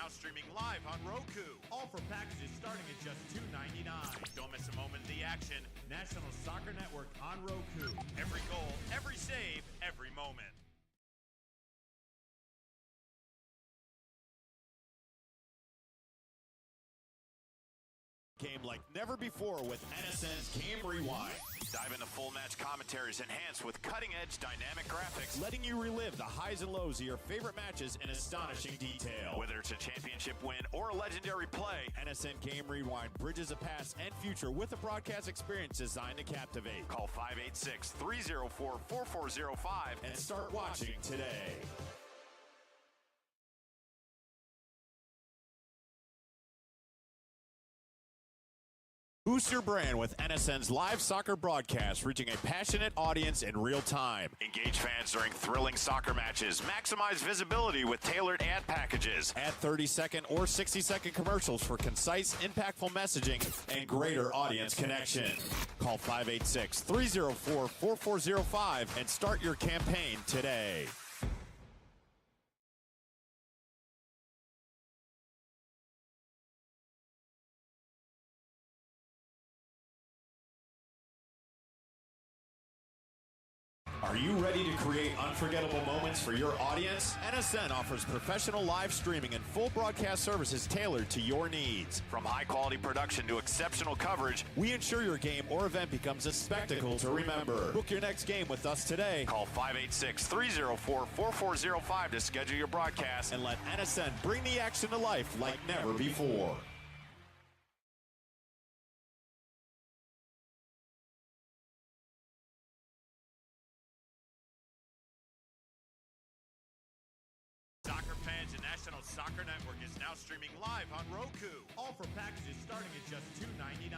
now streaming live on Roku. All for packages starting at just $2.99. Don't miss a moment of the action. National Soccer Network on Roku. Every goal, every save, every moment. Game like never before with NSN's Game Rewind. Dive into full match commentaries enhanced with cutting-edge dynamic graphics, letting you relive the highs and lows of your favorite matches in astonishing detail. Whether it's a championship win or a legendary play, NSN Game Rewind bridges the past and future with a broadcast experience designed to captivate. Call 586-304-4405 and start watching today. Boost your brand with NSN's live soccer broadcast, reaching a passionate audience in real time. Engage fans during thrilling soccer matches. Maximize visibility with tailored ad packages. Add 30-second or 60-second commercials for concise, impactful messaging and greater audience connection. Call 586-304-4405 and start your campaign today. Are you ready to create unforgettable moments for your audience? NSN offers professional live streaming and full broadcast services tailored to your needs. From high-quality production to exceptional coverage, we ensure your game or event becomes a spectacle to remember. Book your next game with us today. Call 586-304-4405 to schedule your broadcast and let NSN bring the action to life like never before. Soccer fans, and National Soccer Network is now streaming live on Roku. All for packages starting at just $2.99.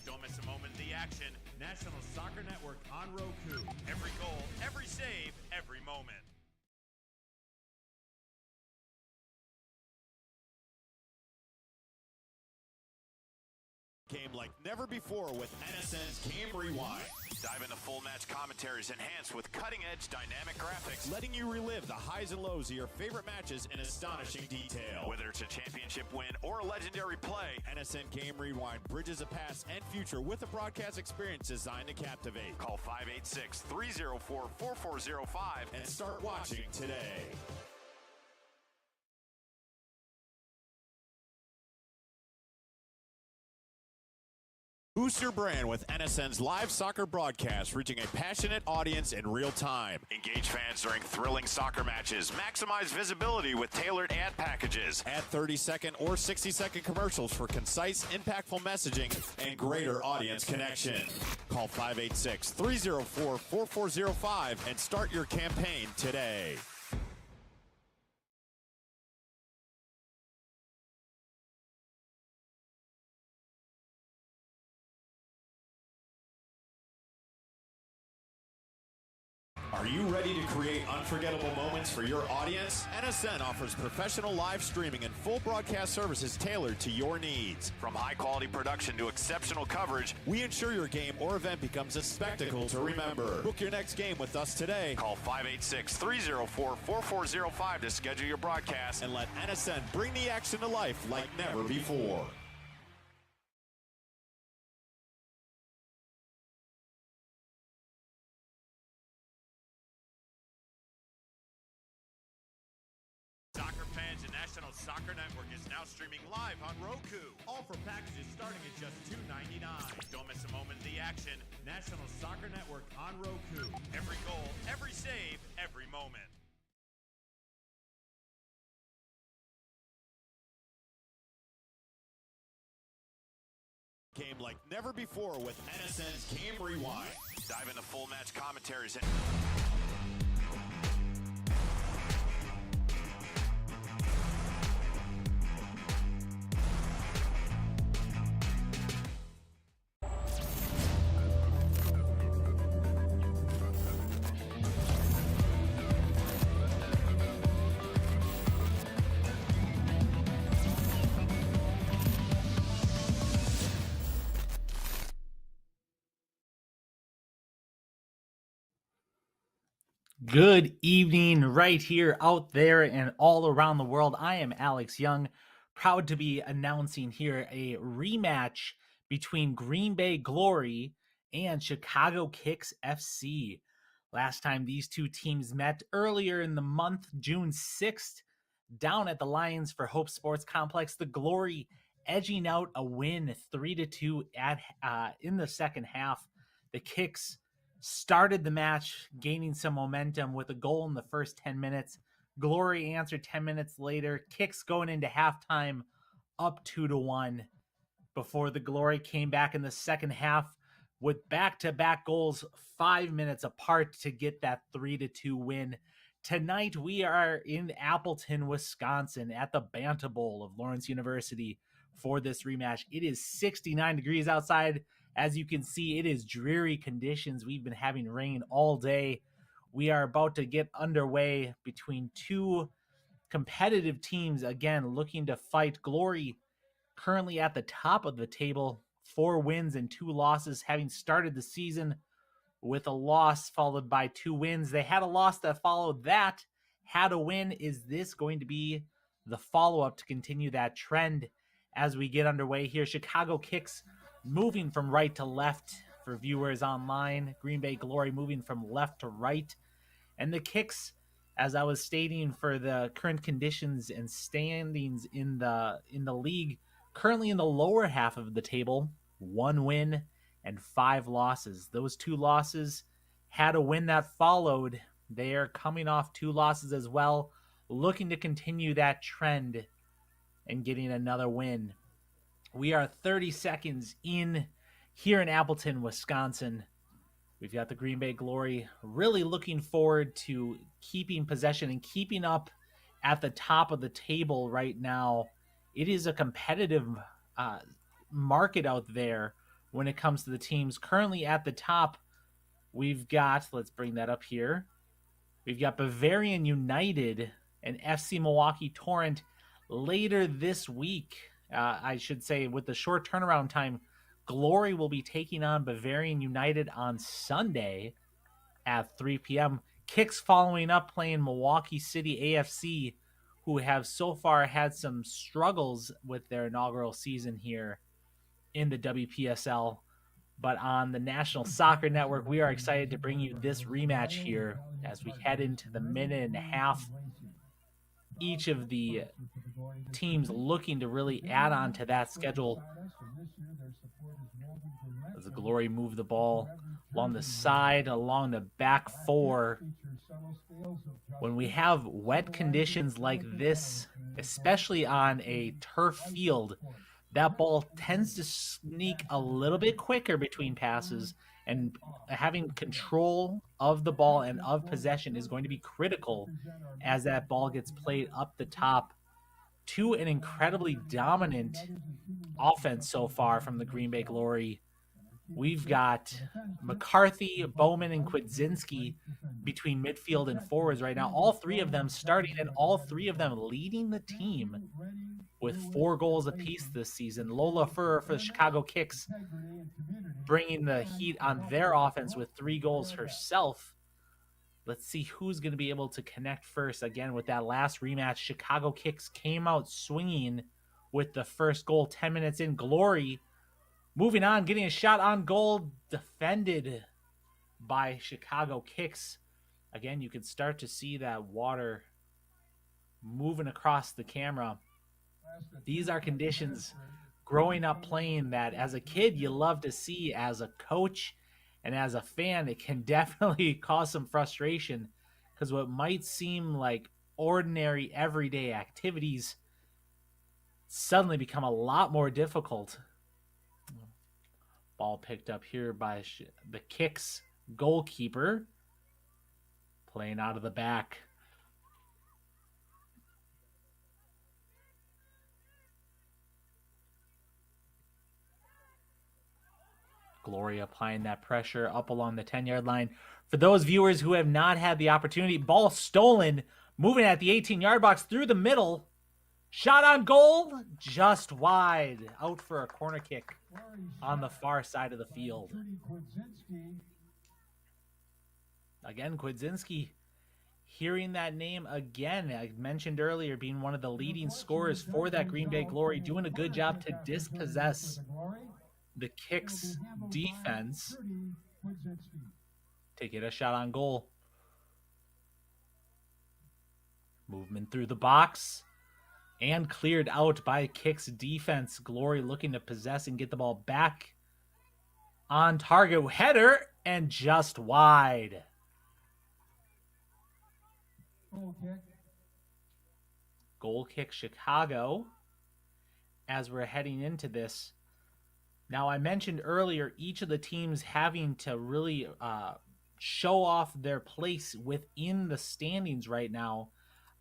Don't miss a moment of the action. National Soccer Network on Roku. Every goal, every save, every moment. Game like never before with NSN's Game Rewind. Dive into full match commentaries enhanced with cutting-edge dynamic graphics, letting you relive the highs and lows of your favorite matches in astonishing detail. Whether it's a championship win or a legendary play, NSN Game Rewind bridges the past and future with a broadcast experience designed to captivate. Call 586-304-4405 and start watching today. Boost your brand with NSN's live soccer broadcast, reaching a passionate audience in real time. Engage fans during thrilling soccer matches. Maximize visibility with tailored ad packages. Add 30-second or 60-second commercials for concise, impactful messaging and greater audience connection. Call 586-304-4405 and start your campaign today. Are you ready to create unforgettable moments for your audience? NSN offers professional live streaming and full broadcast services tailored to your needs. From high-quality production to exceptional coverage, we ensure your game or event becomes a spectacle to remember. Book your next game with us today. Call 586-304-4405 to schedule your broadcast and let NSN bring the action to life like never before. Soccer fans, and National Soccer Network is now streaming live on Roku. All for packages starting at just $2.99. Don't miss a moment of the action. National Soccer Network on Roku. Every goal, every save, every moment. Game like never before with NSN's Game Rewind. Dive into full match commentaries and Good evening, right here, out there, and all around the world. I am Alex Young proud to be announcing here a rematch between Green Bay Glory and Chicago KICS FC. Last time these two teams met earlier in the month, June 6th, down at the Lions for Hope Sports Complex. The Glory edging out a win 3-2 in the second half. The KICS started the match, gaining some momentum with a goal in the first 10 minutes. Glory answered 10 minutes later. KICS going into halftime up 2-1 before the Glory came back in the second half with back-to-back goals 5 minutes apart to get that 3-2 win. Tonight we are in Appleton, Wisconsin at the Banta Bowl of Lawrence University for this rematch. It is 69 degrees outside. As you can see, it is dreary conditions. We've been having rain all day. We are about to get underway between two competitive teams, again, looking to fight. Glory currently at the top of the table, 4 wins and 2 losses, having started the season with a loss followed by 2 wins. They had a loss that followed that, had a win. Is this going to be the follow-up to continue that trend as we get underway here? Chicago KICS moving from right to left for viewers online. Green Bay Glory moving from left to right. And the KICS, as I was stating, for the current conditions and standings in the league, currently in the lower half of the table, 1 win and 5 losses. Those 2 losses had a win that followed. They are coming off 2 losses as well, looking to continue that trend and getting another win. We are 30 seconds in here in Appleton, Wisconsin. We've got the Green Bay Glory really looking forward to keeping possession and keeping up at the top of the table right now. It is a competitive market out there when it comes to the teams. Currently at the top, we've got, let's bring that up here. We've got Bavarian United and FC Milwaukee Torrent later this week. I should say, with the short turnaround time, Glory will be taking on Bavarian United on Sunday at 3 p.m. KICS following up playing Milwaukee City AFC, who have so far had some struggles with their inaugural season here in the WPSL. But on the National Soccer Network, we are excited to bring you this rematch here as we head into the minute and a half. Each of the teams looking to really add on to that schedule as the Glory move the ball along the side, along the back 4. When we have wet conditions like this, especially on a turf field, that ball tends to sneak a little bit quicker between passes, and having control of the ball and of possession is going to be critical as that ball gets played up the top to an incredibly dominant offense so far from the Green Bay Glory. We've got McCarthy, Bowman, and Kwidzinski between midfield and forwards right now. All 3 of them starting and all 3 of them leading the team with 4 goals apiece this season. Lola Furrer for the Chicago KICS bringing the heat on their offense with 3 goals herself. Let's see who's going to be able to connect first. Again, with that last rematch, Chicago KICS came out swinging with the first goal 10 minutes in. Glory moving on, getting a shot on goal, defended by Chicago KICS. Again, you can start to see that water moving across the camera. These are conditions growing up playing that as a kid you love to see. As a coach and as a fan, it can definitely cause some frustration because what might seem like ordinary everyday activities suddenly become a lot more difficult. Ball picked up here by the KICS goalkeeper, playing out of the back. Glory applying that pressure up along the 10-yard line. For those viewers who have not had the opportunity, ball stolen, moving at the 18-yard box through the middle. Shot on goal, just wide, out for a corner kick on the far side of the field. Again, Kwidzinski, Hearing that name again, I mentioned earlier, being one of the leading scorers for that Green Bay Glory, doing a good job to dispossess the KICS defense to get a shot on goal. Movement through the box and cleared out by KICS defense. Glory looking to possess and get the ball back on target. Header and just wide. Goal kick Chicago as we're heading into this. Now, I mentioned earlier each of the teams having to really show off their place within the standings right now.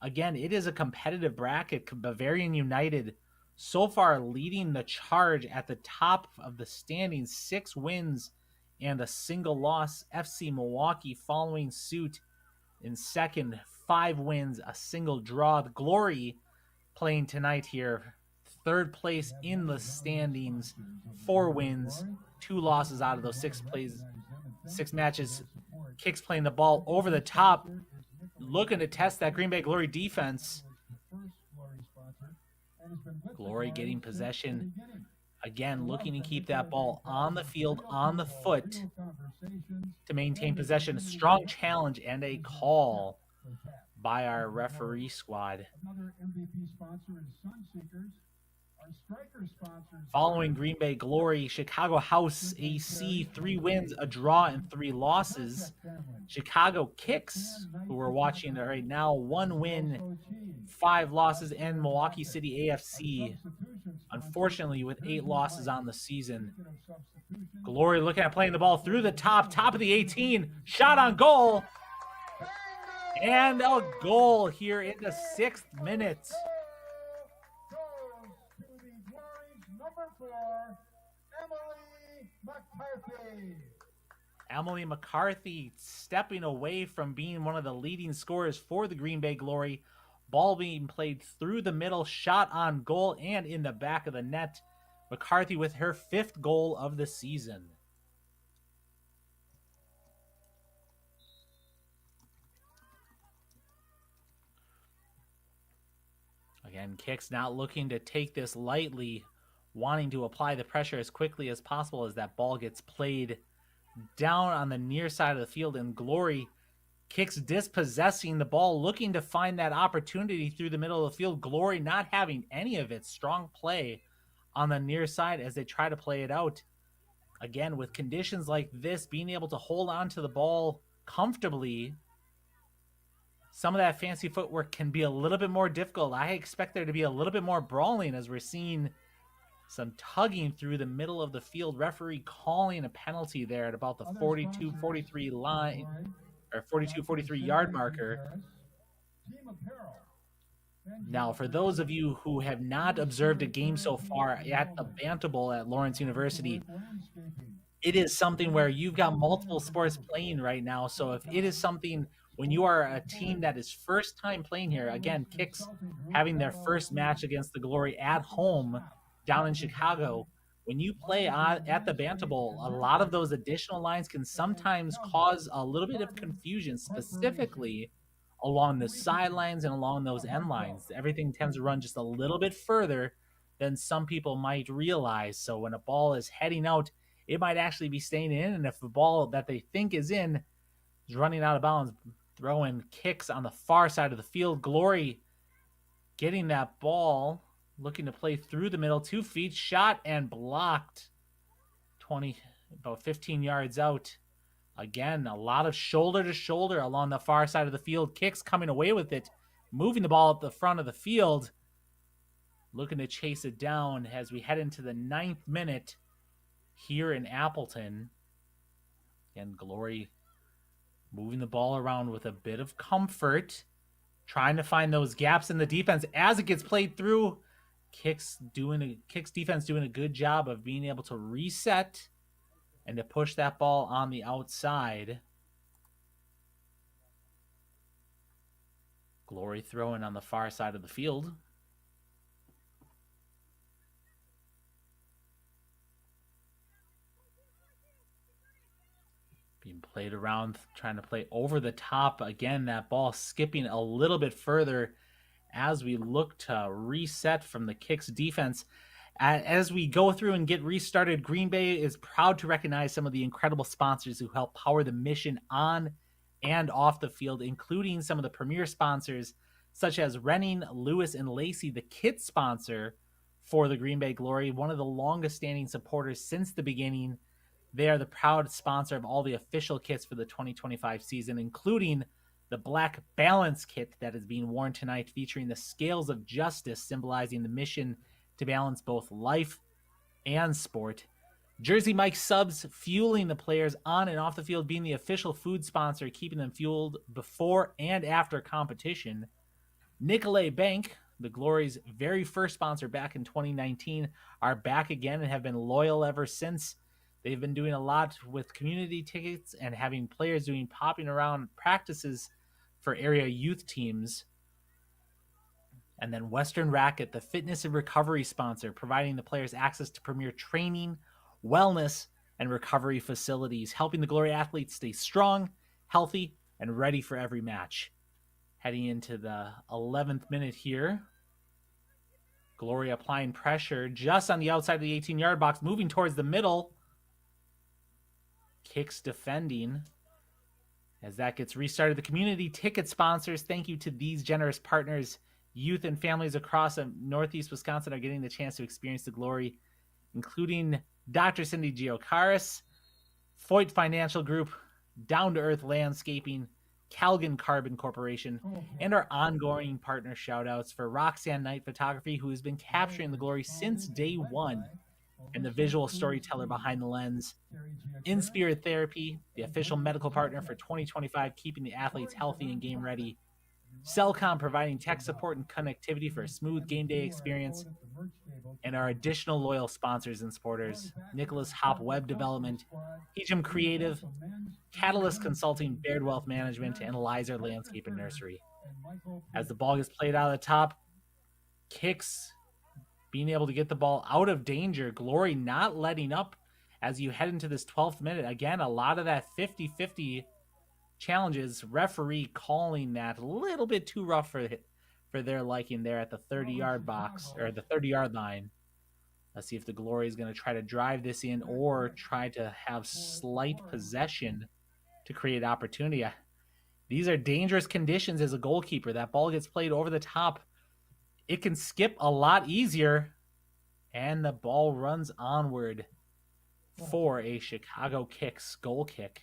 Again, it is a competitive bracket. Bavarian United so far leading the charge at the top of the standings, 6 wins and a single loss. FC Milwaukee following suit in second, 5 wins, a single draw. The Glory playing tonight here, third place in the standings, 4 wins, 2 losses out of those 6 matches. KICS playing the ball over the top, looking to test that Green Bay Glory defense. Glory getting possession. Again, looking to keep that ball on the field, on the foot to maintain possession. A strong challenge and a call by our referee squad. Following Green Bay Glory, Chicago House AC, 3 wins, a draw, and 3 losses. Chicago KICS, who we're watching right now, 1 win, 5 losses, and Milwaukee City AFC, unfortunately, with 8 losses on the season. Glory looking at playing the ball through the top of the 18, shot on goal, and a goal here in the 6th minute. Emily McCarthy stepping away from being one of the leading scorers for the Green Bay Glory. Ball being played through the middle, shot on goal and in the back of the net. McCarthy with her 5th goal of the season. Again, KICS not looking to take this lightly, wanting to apply the pressure as quickly as possible as that ball gets played down on the near side of the field. And Glory, KICS dispossessing the ball, looking to find that opportunity through the middle of the field. Glory not having any of its strong play on the near side as they try to play it out. Again, with conditions like this, being able to hold on to the ball comfortably, some of that fancy footwork can be a little bit more difficult. I expect there to be a little bit more brawling as we're seeing some tugging through the middle of the field. Referee calling a penalty there at about the 42-43 line, or 42-43 yard marker. Now, for those of you who have not observed a game so far at the Bantable at Lawrence University, it is something where you've got multiple sports playing right now. So if it is something, when you are a team that is first time playing here, again, KICS having their first match against the Glory at home down in Chicago, when you play at the Bantable, a lot of those additional lines can sometimes cause a little bit of confusion, specifically along the sidelines and along those end lines. Everything tends to run just a little bit further than some people might realize. So when a ball is heading out, it might actually be staying in. And if the ball that they think is in is running out of bounds, throwing KICS on the far side of the field. Glory getting that ball, looking to play through the middle, 2 feet, shot and blocked. About 15 yards out. Again, a lot of shoulder to shoulder along the far side of the field. KICS coming away with it, moving the ball at the front of the field, looking to chase it down as we head into the 9th minute here in Appleton. Again, Glory moving the ball around with a bit of comfort, trying to find those gaps in the defense as it gets played through. KICS defense doing a good job of being able to reset and to push that ball on the outside. Glory throwing on the far side of the field. Be Being played around, trying to play over the top. Again, that ball skipping a little bit further as we look to reset from the KICS defense. As we go through and get restarted, Green Bay is proud to recognize some of the incredible sponsors who help power the mission on and off the field, including some of the premier sponsors such as Renning, Lewis, and Lacey, the kit sponsor for the Green Bay Glory, one of the longest standing supporters since the beginning. They are the proud sponsor of all the official kits for the 2025 season, including the Black Balance kit that is being worn tonight, featuring the Scales of Justice, symbolizing the mission to balance both life and sport. Jersey Mike subs, fueling the players on and off the field, being the official food sponsor, keeping them fueled before and after competition. Nicolay Bank, the Glory's very first sponsor back in 2019, are back again and have been loyal ever since. They've been doing a lot with community tickets and having players popping around practices for area youth teams. And then Western Racket, the fitness and recovery sponsor, providing the players access to premier training, wellness, and recovery facilities, helping the Glory athletes stay strong, healthy, and ready for every match. Heading into the 11th minute here. Glory applying pressure just on the outside of the 18-yard box, moving towards the middle. KICS defending. As that gets restarted, the community ticket sponsors, thank you to these generous partners. Youth and families across Northeast Wisconsin are getting the chance to experience the Glory, including Dr. Cindy Giocaris, Foyt Financial Group, Down to Earth Landscaping, Calgan Carbon Corporation, and our ongoing partner shout-outs for Roxanne Knight Photography, who has been capturing the Glory since day one, and the visual storyteller behind the lens. In Spirit Therapy, the official medical partner for 2025, keeping the athletes healthy and game ready. Cellcom, providing tech support and connectivity for a smooth game day experience. And our additional loyal sponsors and supporters: Nicholas Hop Web Development, Hejim Creative, Catalyst Consulting, Baird Wealth Management, and Lizer Landscape and Nursery. As the ball gets played out of the top, KICS being able to get the ball out of danger. Glory not letting up as you head into this 12th minute. Again, a lot of that 50-50 challenges. Referee calling that a little bit too rough for their liking there at the 30-yard box, or the 30-yard line. Let's see if the Glory is going to try to drive this in or try to have slight possession to create opportunity. These are dangerous conditions as a goalkeeper. That ball gets played over the top. It can skip a lot easier, and the ball runs onward for a Chicago KICS goal kick.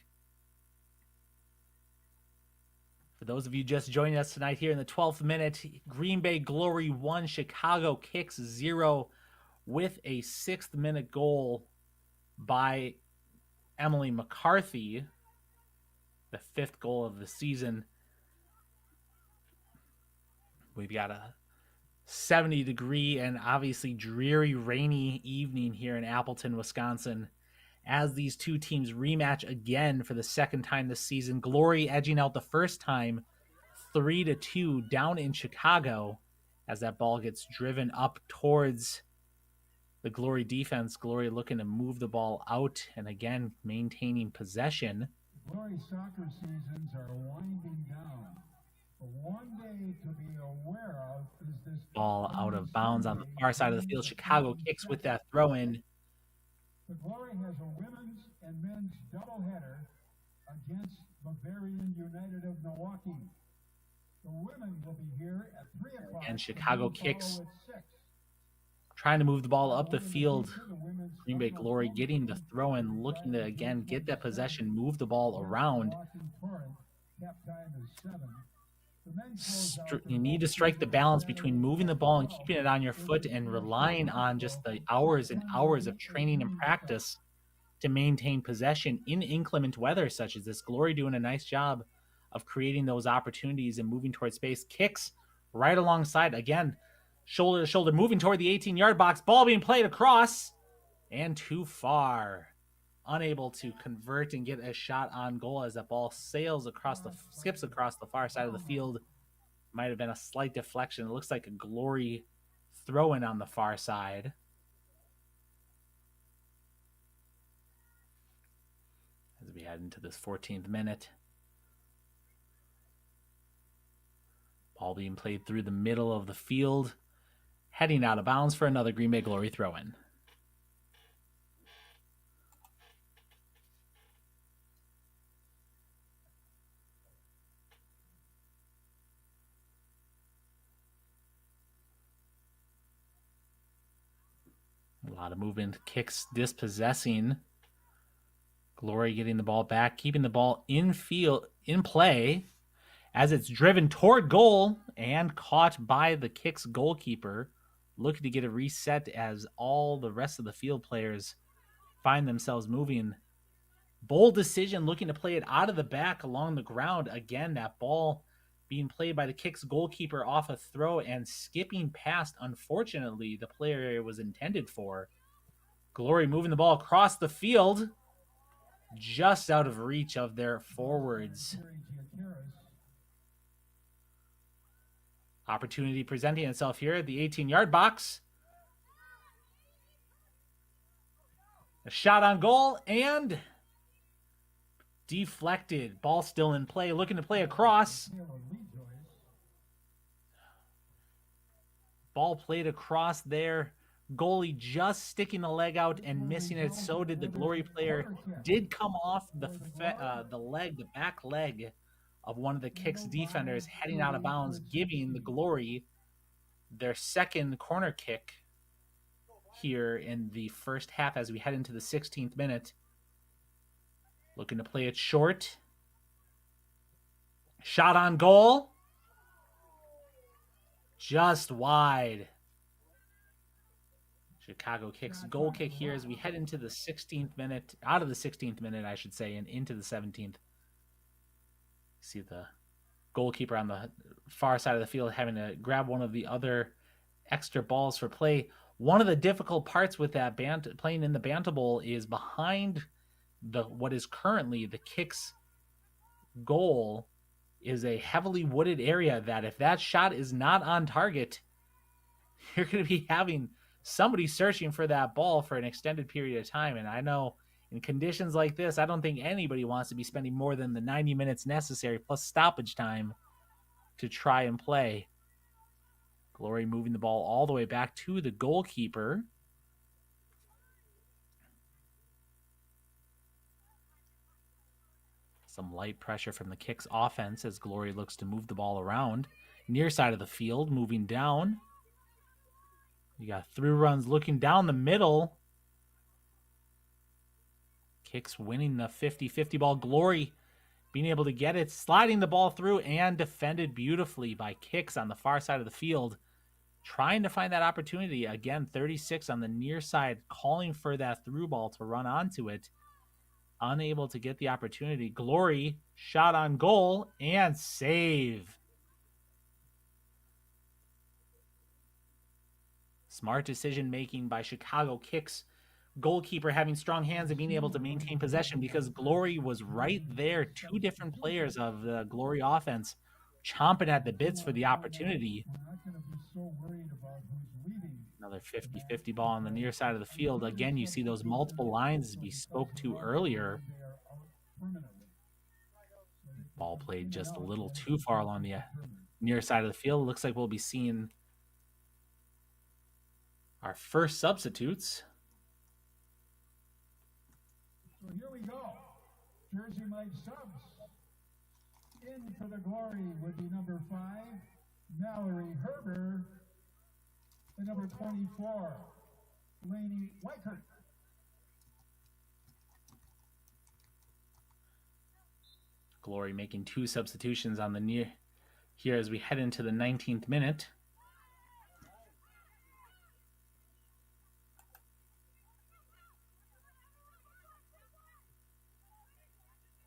For those of you just joining us tonight here in the 12th minute, Green Bay Glory 1, Chicago KICS 0, with a 6th minute goal by Emily McCarthy, the 5th goal of the season. We've got a 70-degree and obviously dreary, rainy evening here in Appleton, Wisconsin, as these two teams rematch again for the second time this season. Glory edging out the first time 3-2 down in Chicago as that ball gets driven up towards the Glory defense. Glory looking to move the ball out and again maintaining possession. Glory soccer seasons are winding down. But one day to be aware of is this ball out of bounds on the far side of the field. Chicago KICS with that throw in. The Glory has a women's and men's doubleheader against Bavarian United of Milwaukee. The women will be here at 3 o'clock. And Chicago KICS trying to move the ball up the field. Green Bay Glory getting the throw in, looking to again get that possession, move the ball around. You need to strike the balance between moving the ball and keeping it on your foot and relying on just the hours and hours of training and practice to maintain possession in inclement weather such as this. Glory doing a nice job of creating those opportunities and moving towards space. KICS right alongside, again, shoulder to shoulder, moving toward the 18-yard box. Ball being played across and too far. Unable to convert and get a shot on goal as that ball skips across the far side of the field. Might have been a slight deflection. It looks like a Glory throw-in on the far side. As we Head into this 14th minute. Ball being played through the middle of the field. Heading out of bounds for another Green Bay Glory throw-in. A lot of movement. KICS dispossessing. Glory getting the ball back, keeping the ball in play as it's driven toward goal and caught by the KICS goalkeeper, looking to get a reset as all the rest of the field players find themselves moving. Bold decision, looking to play it out of the back along the ground. Again, that ball being played by the KICS goalkeeper off a throw and skipping past, unfortunately, the player it was intended for. Glory moving the ball across the field, just out of reach of their forwards. Opportunity presenting itself here at the 18-yard box. A shot on goal and deflected. Ball still in play, looking to play across. Ball played across there. Goalie just sticking the leg out and missing it. So did the Glory player. Did come off the back leg of one of the KICS defenders, heading out of bounds, giving the Glory their second corner kick here in the first half as we head into the 16th minute. Looking to play it short. Shot on goal. Just wide. Chicago KICS goal kick here as we head into the 16th minute, out of the 16th minute, I should say, and into the 17th. See the goalkeeper on the far side of the field having to grab one of the other extra balls for play. One of the difficult parts with that playing in the Bantam Bowl is behind what is currently the KICS goal is a heavily wooded area that if that shot is not on target, you're going to be having somebody searching for that ball for an extended period of time. And I know in conditions like this, I don't think anybody wants to be spending more than the 90 minutes necessary plus stoppage time to try and play. Glory moving the ball all the way back to the goalkeeper. Some light pressure from the KICS offense as Glory looks to move the ball around. Near side of the field, moving down. You got through runs looking down the middle. KICS winning the 50-50 ball. Glory being able to get it, sliding the ball through and defended beautifully by KICS on the far side of the field. Trying to find that opportunity. Again, 36 on the near side, calling for that through ball to run onto it. Unable to get the opportunity. Glory, shot on goal, and save. Smart decision-making by Chicago KICS. Goalkeeper having strong hands and being able to maintain possession because Glory was right there. Two different players of the Glory offense chomping at the bits for the opportunity. Another 50-50 ball on the near side of the field. Again, you see those multiple lines we spoke to earlier. Ball played just a little too far along the near side of the field. Looks like we'll be seeing our first substitutes. So here we go. Jersey Mike subs. In for the Glory would be number 5, Mallory Herber, and number 24, Laney Weichert. Glory making 2 substitutions on the near here as we head into the 19th minute.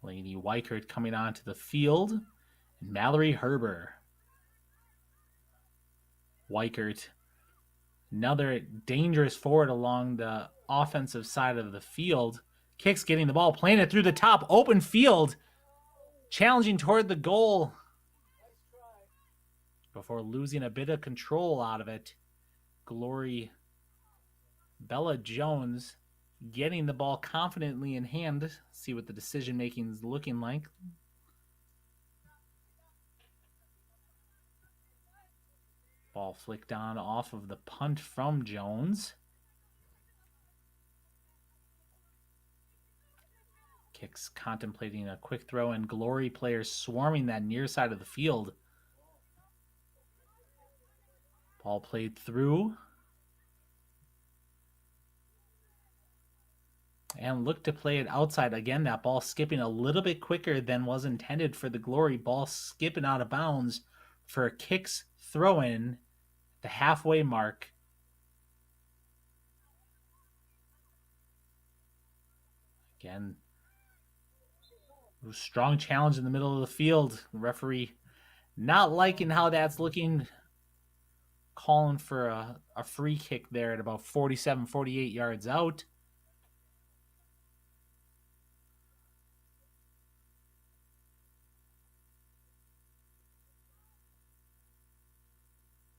Laney Weichert coming onto the field, and Mallory Herber. Weichert, another dangerous forward along the offensive side of the field. KICS getting the ball, playing it through the top, open field, challenging toward the goal before losing a bit of control out of it. Glory, Bella Jones getting the ball confidently in hand. See what the decision making is looking like. Ball flicked on off of the punt from Jones. KICS contemplating a quick throw, and Glory players swarming that near side of the field. Ball played through. And look to play it outside. Again, that ball skipping a little bit quicker than was intended for the Glory. Ball skipping out of bounds for a KICS throw-in at the halfway mark. Again, strong challenge in the middle of the field. Referee not liking how that's looking. Calling for a free kick there at about 47, 48 yards out.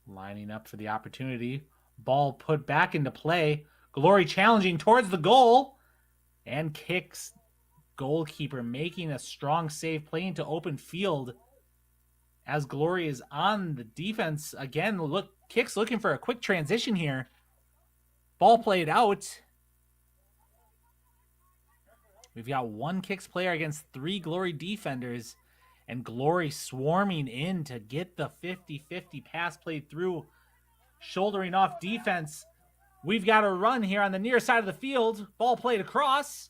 Lining up for the opportunity. Ball put back into play. Glory challenging towards the goal. And KICS goalkeeper making a strong save, playing to open field. As Glory is on the defense. Again, look, KICS looking for a quick transition here. Ball played out. We've got one KICS player against 3 Glory defenders. And Glory swarming in to get the 50-50 pass played through. Shouldering off defense. We've got a run here on the near side of the field. Ball played across.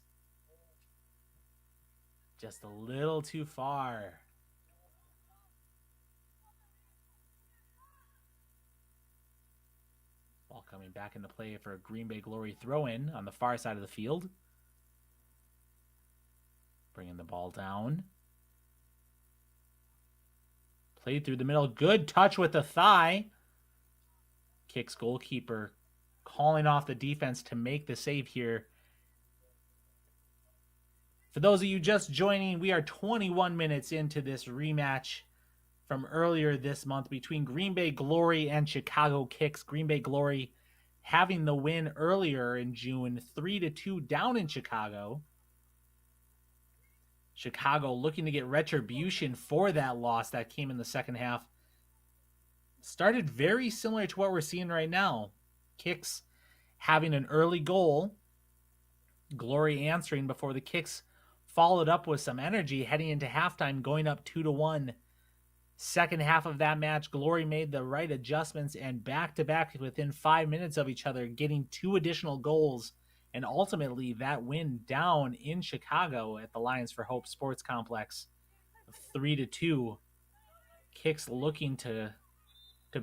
Just a little too far. Ball coming back into play for a Green Bay Glory throw-in on the far side of the field. Bringing the ball down. Played through the middle. Good touch with the thigh. KICS goalkeeper calling off the defense to make the save here. For those of you just joining, we are 21 minutes into this rematch from earlier this month between Green Bay Glory and Chicago KICS. Green Bay Glory having the win earlier in June, 3-2 down in Chicago. Chicago looking to get retribution for that loss that came in the second half. Started very similar to what we're seeing right now. KICS having an early goal. Glory answering before the KICS followed up with some energy heading into halftime, going up 2-1. Second half of that match, Glory made the right adjustments and back-to-back within 5 minutes of each other, getting 2 additional goals. And ultimately, that win down in Chicago at the Lions for Hope Sports Complex of 3-2. KICS looking to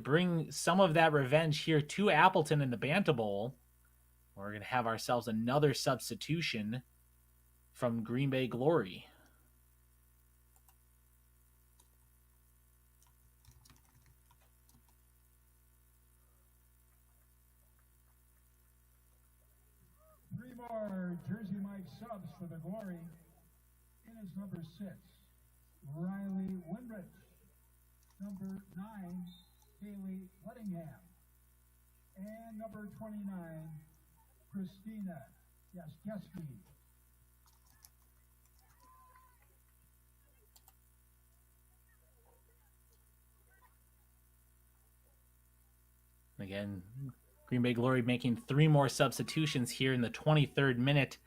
bring some of that revenge here to Appleton in the Banta Bowl. We're going to have ourselves another substitution from Green Bay Glory. More Jersey Mike subs for the Glory. In is number 6, Riley Winrich. Number 9, Haley Lettingham. And number 29, Christina Jaskeski. Again, Green Bay Glory making 3 more substitutions here in the 23rd minute.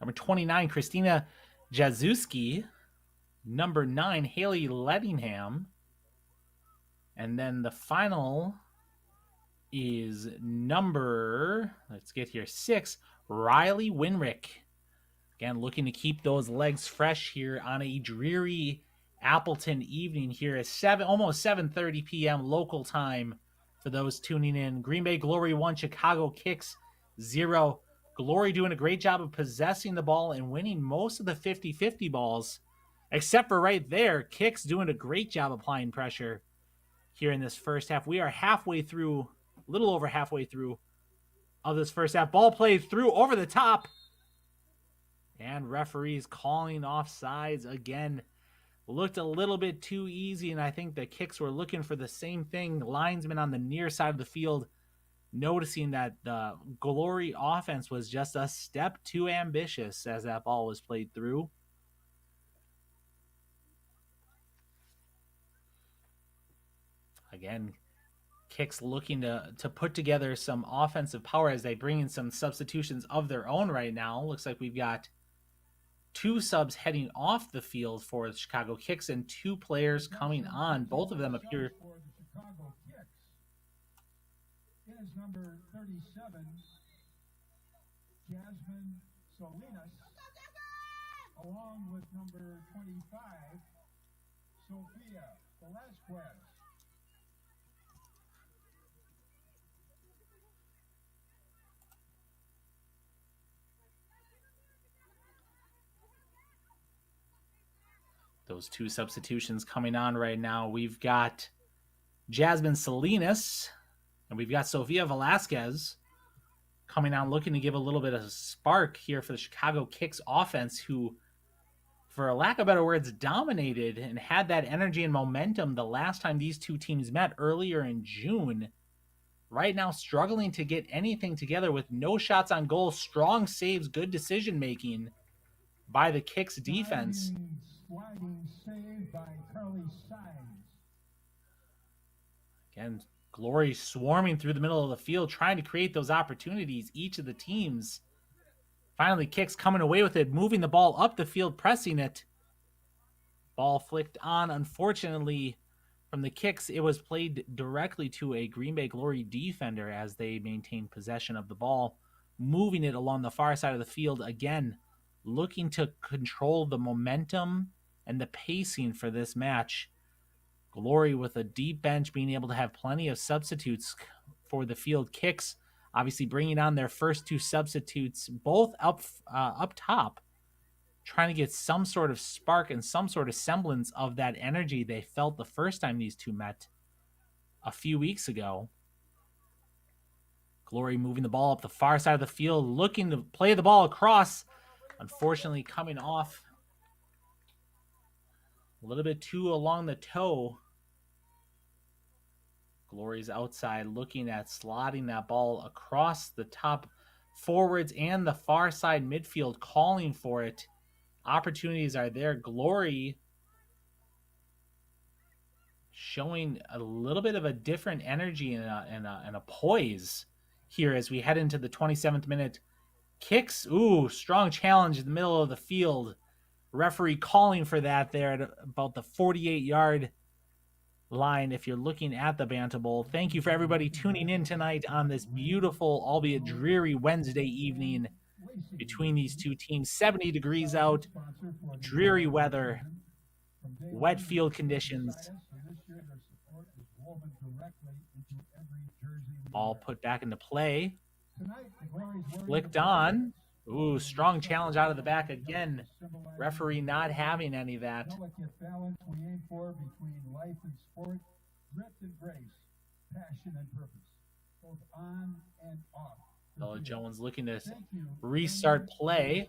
Number 29, Christina Jazuski. Number 9, Haley Lettingham. And then the final is number, let's get here, 6, Riley Winrick. Again, looking to keep those legs fresh here on a dreary Appleton evening here at almost 7:30 p.m. local time. For those tuning in, Green Bay Glory 1, Chicago KICS 0. Glory doing a great job of possessing the ball and winning most of the 50-50 balls, except for right there, KICS doing a great job applying pressure here in this first half. We are halfway through, a little over halfway through of this first half. Ball played through over the top, and referees calling offsides again. Looked a little bit too easy, and I think the KICS were looking for the same thing. Linesmen on the near side of the field noticing that the Glory offense was just a step too ambitious as that ball was played through. Again, KICS looking to put together some offensive power as they bring in some substitutions of their own right now. Looks like we've got 2 subs heading off the field for the Chicago KICS and 2 players coming on. Both of them appear. For the Chicago KICS is number 37, Jasmine Salinas, along with number 25, Sophia Velasquez. Those 2 substitutions coming on right now. We've got Jasmine Salinas and we've got Sofia Velasquez coming on, looking to give a little bit of a spark here for the Chicago KICS offense, who, for lack of better words, dominated and had that energy and momentum the last time these 2 teams met earlier in June. Right now, struggling to get anything together with no shots on goal, strong saves, good decision-making by the KICS defense. Sliding save by Carly Sides. Again, Glory swarming through the middle of the field, trying to create those opportunities, each of the teams. Finally, KICS coming away with it, moving the ball up the field, pressing it. Ball flicked on, unfortunately, from the KICS. It was played directly to a Green Bay Glory defender as they maintained possession of the ball, moving it along the far side of the field. Again, looking to control the momentum and the pacing for this match. Glory with a deep bench, being able to have plenty of substitutes for the field. KICS obviously bringing on their first 2 substitutes, both up top, trying to get some sort of spark and some sort of semblance of that energy they felt the first time these 2 met a few weeks ago. Glory moving the ball up the far side of the field, looking to play the ball across. Unfortunately, coming off a little bit too along the toe. Glory's outside, looking at slotting that ball across the top forwards and the far side midfield, calling for it. Opportunities are there. Glory showing a little bit of a different energy and a poise here as we head into the 27th minute. KICS, ooh, strong challenge in the middle of the field. Referee calling for that there at about the 48-yard line if you're looking at the Bantam Bowl. Thank you for everybody tuning in tonight on this beautiful, albeit dreary Wednesday evening between these 2 teams. 70 degrees out, dreary weather, wet field conditions. Ball put back into play. Flicked on. Ooh, strong challenge out of the back again. Referee not having any of that. Delicate balance we aim for between life and sport, grit and grace, passion and purpose, both on and off. Noah Jones looking to restart play.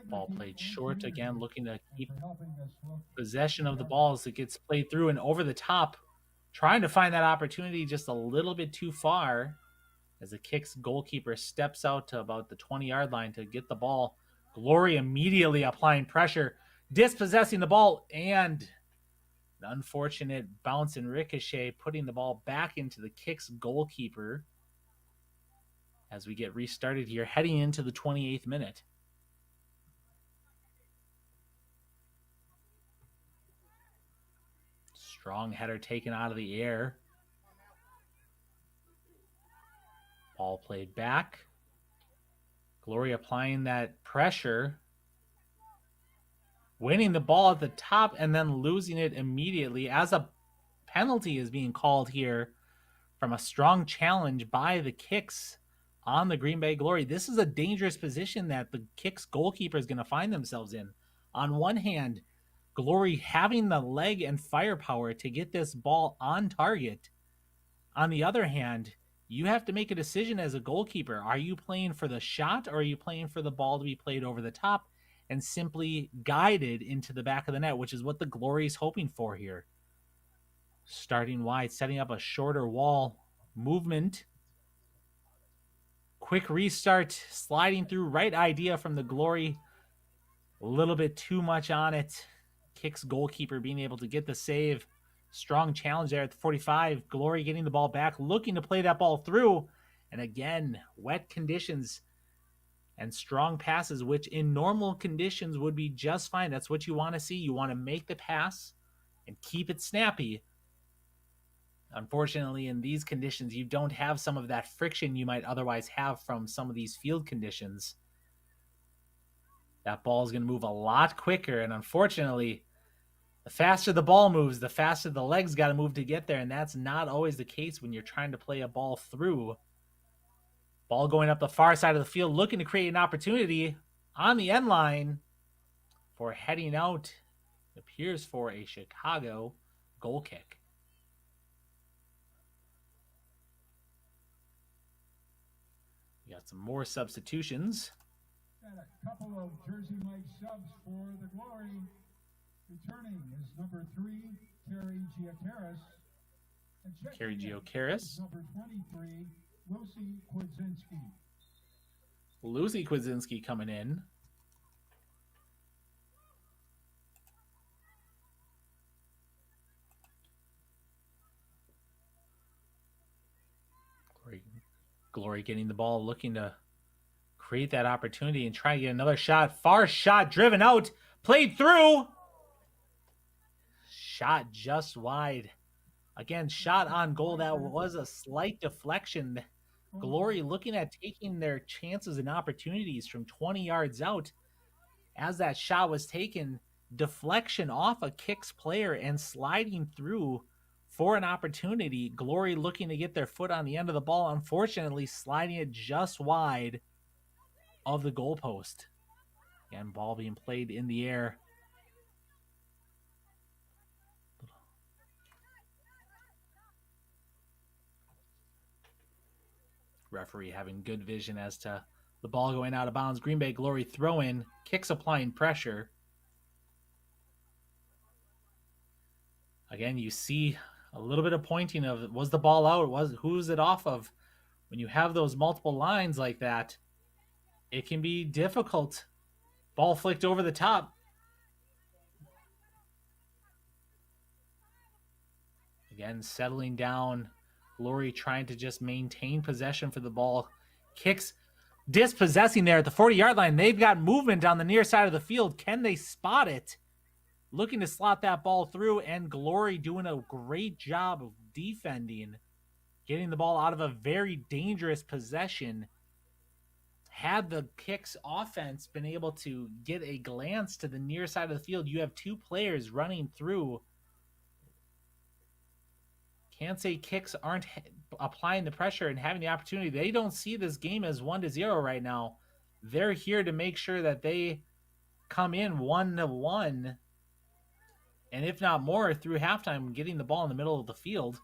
Ball played short again, looking to keep possession of the ball as it gets played through and over the top. Trying to find that opportunity just a little bit too far as the KICS goalkeeper steps out to about the 20-yard line to get the ball. Glory immediately applying pressure, dispossessing the ball, and an unfortunate bounce and ricochet, putting the ball back into the KICS goalkeeper as we get restarted here, heading into the 28th minute. Strong header taken out of the air. Ball played back. Glory applying that pressure. Winning the ball at the top and then losing it immediately as a penalty is being called here from a strong challenge by the KICS on the Green Bay Glory. This is a dangerous position that the KICS goalkeeper is going to find themselves in. On one hand, Glory having the leg and firepower to get this ball on target. On the other hand, you have to make a decision as a goalkeeper. Are you playing for the shot or are you playing for the ball to be played over the top and simply guided into the back of the net, which is what the Glory is hoping for here? Starting wide, setting up a shorter wall movement. Quick restart, sliding through, right idea from the Glory. A little bit too much on it. KICS goalkeeper being able to get the save. Strong challenge there at the 45. Glory getting the ball back, looking to play that ball through. And again, wet conditions and strong passes, which in normal conditions would be just fine. That's what you want to see. You want to make the pass and keep it snappy. Unfortunately, in these conditions, you don't have some of that friction you might otherwise have from some of these field conditions. That ball is going to move a lot quicker, and unfortunately, the faster the ball moves, the faster the legs got to move to get there, and that's not always the case when you're trying to play a ball through. Ball going up the far side of the field, looking to create an opportunity on the end line for heading out. It appears for a Chicago goal kick. We got some more substitutions. And a couple of Jersey Mike subs for the Glory. Returning is number 3, Kerry Giacaris. And Kerry Giacaris. Number 23, Lucy Kwidzinski. Lucy Kwidzinski coming in. Glory getting the ball, looking to create that opportunity and try to get another shot. Far shot, driven out, played through. Shot just wide. Again, shot on goal. That was a slight deflection. Glory looking at taking their chances and opportunities from 20 yards out. As that shot was taken, deflection off a KICS player and sliding through for an opportunity. Glory looking to get their foot on the end of the ball, unfortunately sliding it just wide of the goalpost. Again, ball being played in the air. Referee having good vision as to the ball going out of bounds. Green Bay Glory throw in, KICS applying pressure. Again, you see a little bit of pointing of, was the ball out? Who's it off of? When you have those multiple lines like that, it can be difficult. Ball flicked over the top. Again, settling down. Glory trying to just maintain possession for the ball. KICS dispossessing there at the 40-yard line. They've got movement on the near side of the field. Can they spot it? Looking to slot that ball through, and Glory doing a great job of defending, getting the ball out of a very dangerous possession. Had the KICS offense been able to get a glance to the near side of the field, you have two players running through. Can't say KICS aren't applying the pressure and having the opportunity. They don't see this game as 1-0 right now. They're here to make sure that they come in 1-1, and if not more, through halftime, getting the ball in the middle of the field.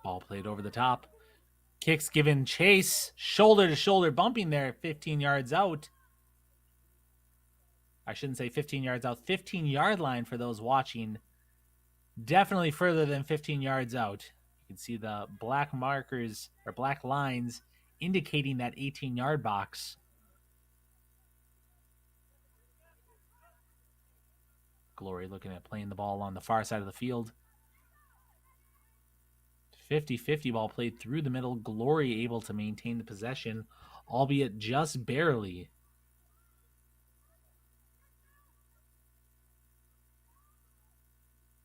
Ball played over the top. KICS giving chase, shoulder-to-shoulder bumping there, 15 yards out. I shouldn't say 15 yards out, 15-yard line for those watching. Definitely further than 15 yards out. You can see the black markers or black lines indicating that 18-yard box. Glory looking at playing the ball on the far side of the field. 50-50 ball played through the middle. Glory able to maintain the possession, albeit just barely.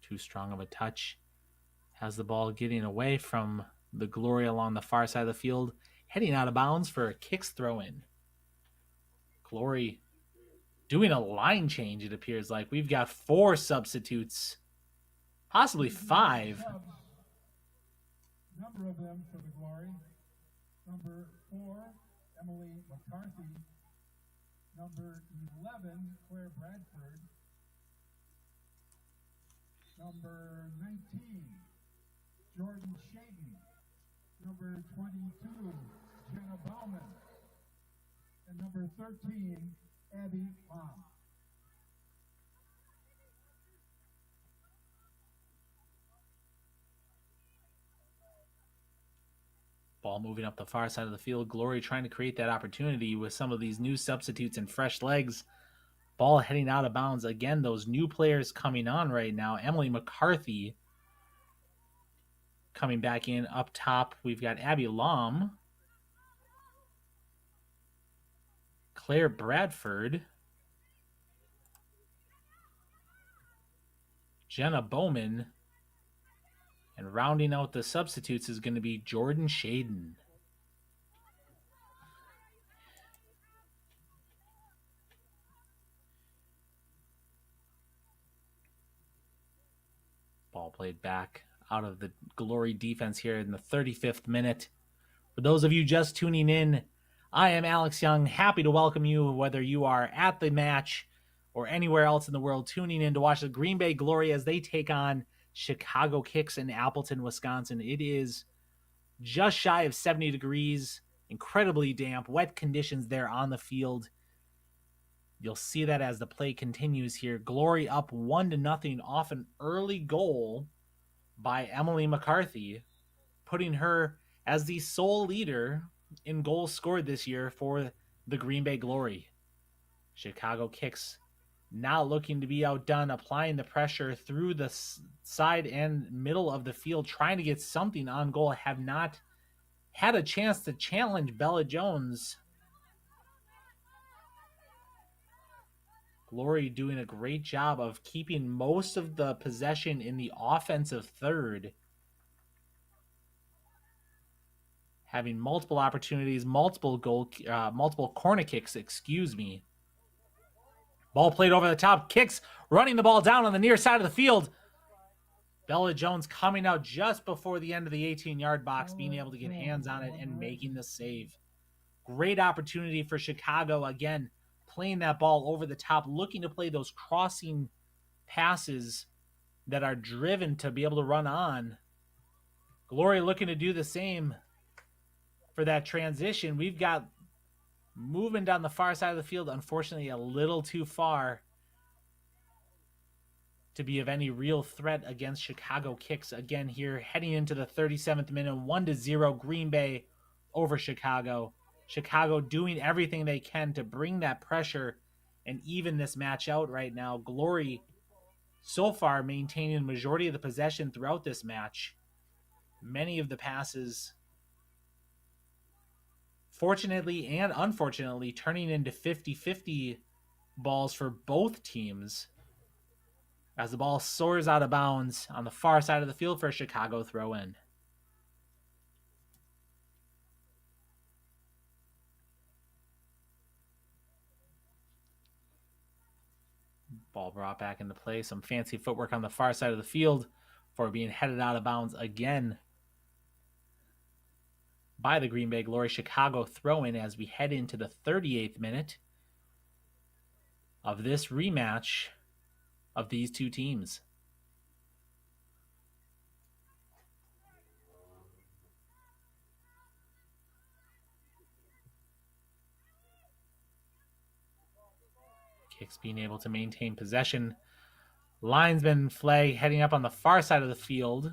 Too strong of a touch. Has the ball getting away from the Glory along the far side of the field, heading out of bounds for a KICS throw-in. Glory doing a line change, it appears like. We've got 4 substitutes, possibly 5. Number of them for the Glory. Number 4, Emily McCarthy. Number 11, Claire Bradford. Number 19, Jordan Shaden. Number 22, Jenna Bauman. And number 13, Abby Long. Ball moving up the far side of the field. Glory trying to create that opportunity with some of these new substitutes and fresh legs. Ball heading out of bounds. Again, those new players coming on right now. Emily McCarthy coming back in up top. We've got Abby Lom, Claire Bradford, Jenna Bowman, and rounding out the substitutes is going to be Jordan Shaden. Ball played back out of the Glory defense here in the 35th minute. For those of you just tuning in, I am Alex Young. Happy to welcome you, whether you are at the match or anywhere else in the world, tuning in to watch the Green Bay Glory as they take on Chicago KICS in Appleton, Wisconsin. It is just shy of 70 degrees, incredibly damp, wet conditions there on the field. You'll see that as the play continues here. Glory up 1-0 off an early goal by Emily McCarthy, putting her as the sole leader in goals scored this year for the Green Bay Glory. Chicago KICS now looking to be outdone, applying the pressure through the side and middle of the field, trying to get something on goal. Have not had a chance to challenge Bella Jones. Glory doing a great job of keeping most of the possession in the offensive third, having multiple opportunities, multiple corner kicks, Ball played over the top. KICS running the ball down on the near side of the field. Bella Jones coming out just before the end of the 18-yard box, being able to get hands on it and making the save. Great opportunity for Chicago, again, playing that ball over the top, looking to play those crossing passes that are driven to be able to run on. Glory looking to do the same for that transition. We've got movement down the far side of the field, unfortunately a little too far to be of any real threat against Chicago KICS. Again here, heading into the 37th minute, 1-0 Green Bay over Chicago. Chicago doing everything they can to bring that pressure and even this match out right now. Glory so far maintaining the majority of the possession throughout this match. Many of the passes, fortunately and unfortunately, turning into 50-50 balls for both teams as the ball soars out of bounds on the far side of the field for a Chicago throw-in. Ball brought back into play. Some fancy footwork on the far side of the field for being headed out of bounds again by the Green Bay Glory. Chicago throw-in as we head into the 38th minute of this rematch of these two teams. KICS being able to maintain possession. Linesman flag heading up on the far side of the field.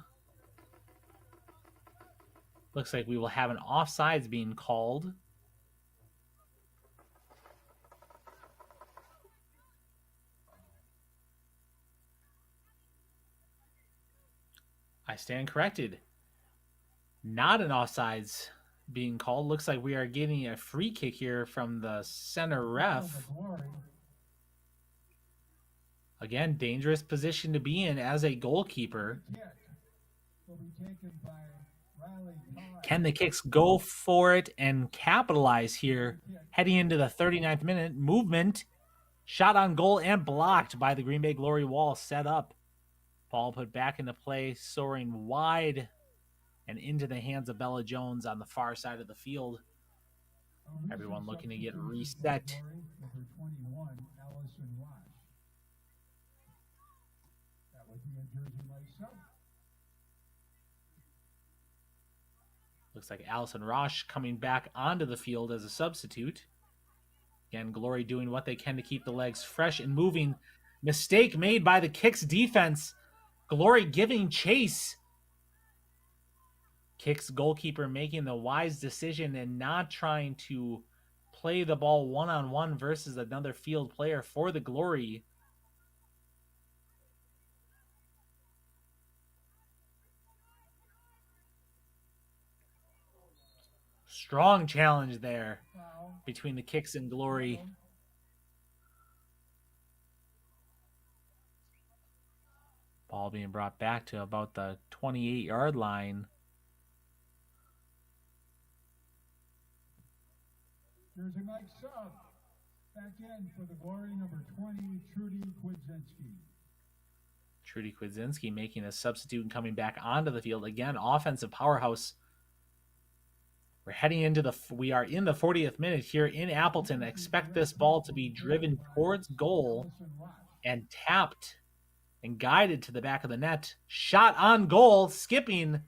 Looks like we will have an offsides being called. I stand corrected. Not an offsides being called. Looks like we are getting a free kick here from the center ref. Again, dangerous position to be in as a goalkeeper. Can the KICS go for it and capitalize here? Heading into the 39th minute, movement, shot on goal and blocked by the Green Bay Glory wall set up. Ball put back into play, soaring wide and into the hands of Bella Jones on the far side of the field. Everyone looking to get reset. Looks like Allison Roche coming back onto the field as a substitute. Again, Glory doing what they can to keep the legs fresh and moving. Mistake made by the KICS defense. Glory giving chase. KICS goalkeeper making the wise decision and not trying to play the ball one-on-one versus another field player for the Glory. Strong challenge there between the KICS and Glory. Ball being brought back to about the 28-yard line. Jersey Mike sub. Back in for the Glory, number 20, Trudy Kwidzinski. Trudy Kwidzinski making a substitute and coming back onto the field. Again, offensive powerhouse. We're heading into we are in the 40th minute here in Appleton. Expect this ball to be driven towards goal and tapped and guided to the back of the net. Shot on goal, skipping.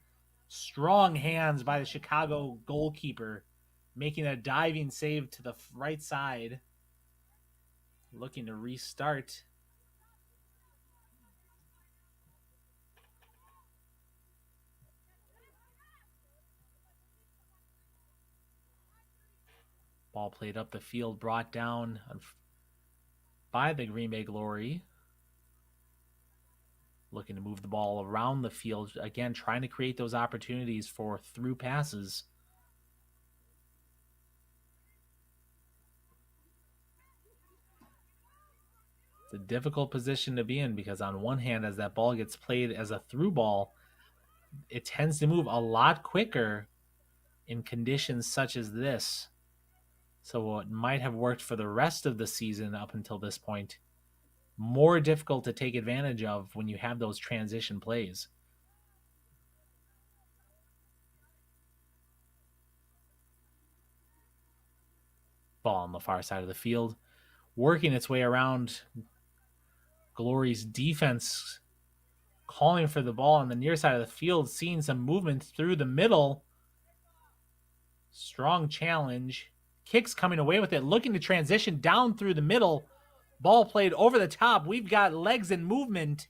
Strong hands by the Chicago goalkeeper, making a diving save to the right side. Looking to restart. Ball played up the field, brought down by the Green Bay Glory. Looking to move the ball around the field. Again, trying to create those opportunities for through passes. It's a difficult position to be in because on one hand, as that ball gets played as a through ball, it tends to move a lot quicker in conditions such as this. So what might have worked for the rest of the season up until this point, more difficult to take advantage of when you have those transition plays. Ball on the far side of the field, working its way around Glory's defense, calling for the ball on the near side of the field, seeing some movement through the middle. Strong challenge. KICS coming away with it, looking to transition down through the middle. Ball played over the top. We've got legs and movement.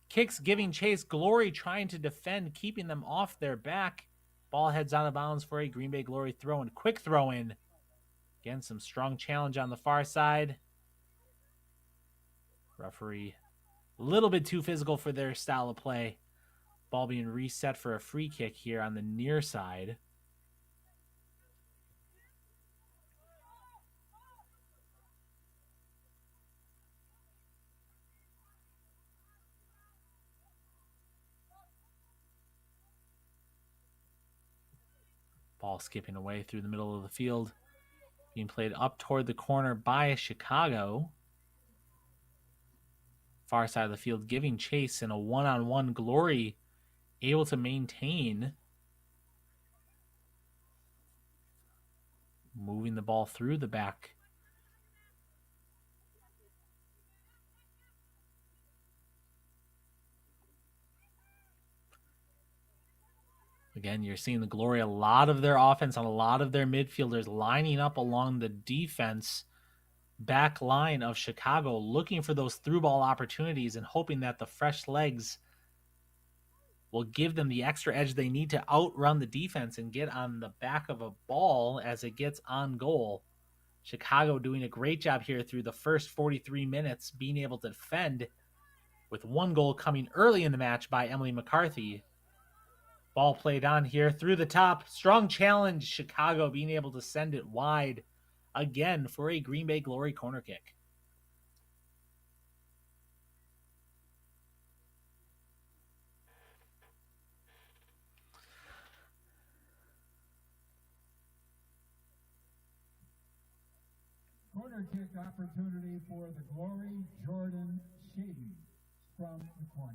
KICS giving chase. Glory trying to defend, keeping them off their back. Ball heads out of bounds for a Green Bay Glory throw-in. Quick throw-in. Again, some strong challenge on the far side. Referee a little bit too physical for their style of play. Ball being reset for a free kick here on the near side. Ball skipping away through the middle of the field. Being played up toward the corner by Chicago. Far side of the field giving chase in a one-on-one. Glory able to maintain. Moving the ball through the back. Again, you're seeing the Glory, a lot of their offense on a lot of their midfielders lining up along the defense back line of Chicago, looking for those through ball opportunities and hoping that the fresh legs will give them the extra edge they need to outrun the defense and get on the back of a ball as it gets on goal. Chicago doing a great job here through the first 43 minutes, being able to defend, with one goal coming early in the match by Emily McCarthy. Ball played on here through the top. Strong challenge. Chicago being able to send it wide again for a Green Bay Glory corner kick. Corner kick opportunity for the Glory, Jordan Shaden from the corner.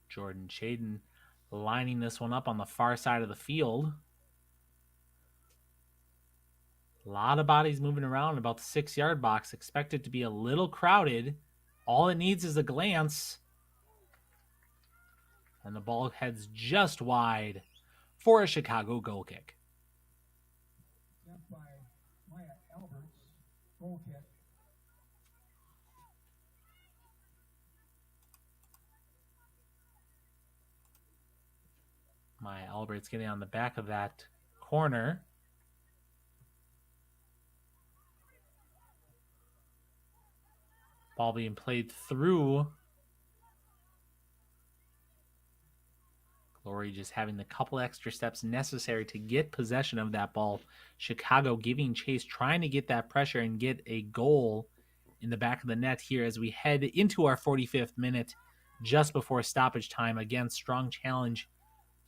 Jordan Shaden lining this one up on the far side of the field. A lot of bodies moving around about the 6-yard box. Expected to be a little crowded. All it needs is a glance. And the ball heads just wide for a Chicago goal kick. Sent by Maya Alberts, goal kick. Maya Alberts getting on the back of that corner. Ball being played through. Glory just having the couple extra steps necessary to get possession of that ball. Chicago giving chase, trying to get that pressure and get a goal in the back of the net here as we head into our 45th minute just before stoppage time. Again, strong challenge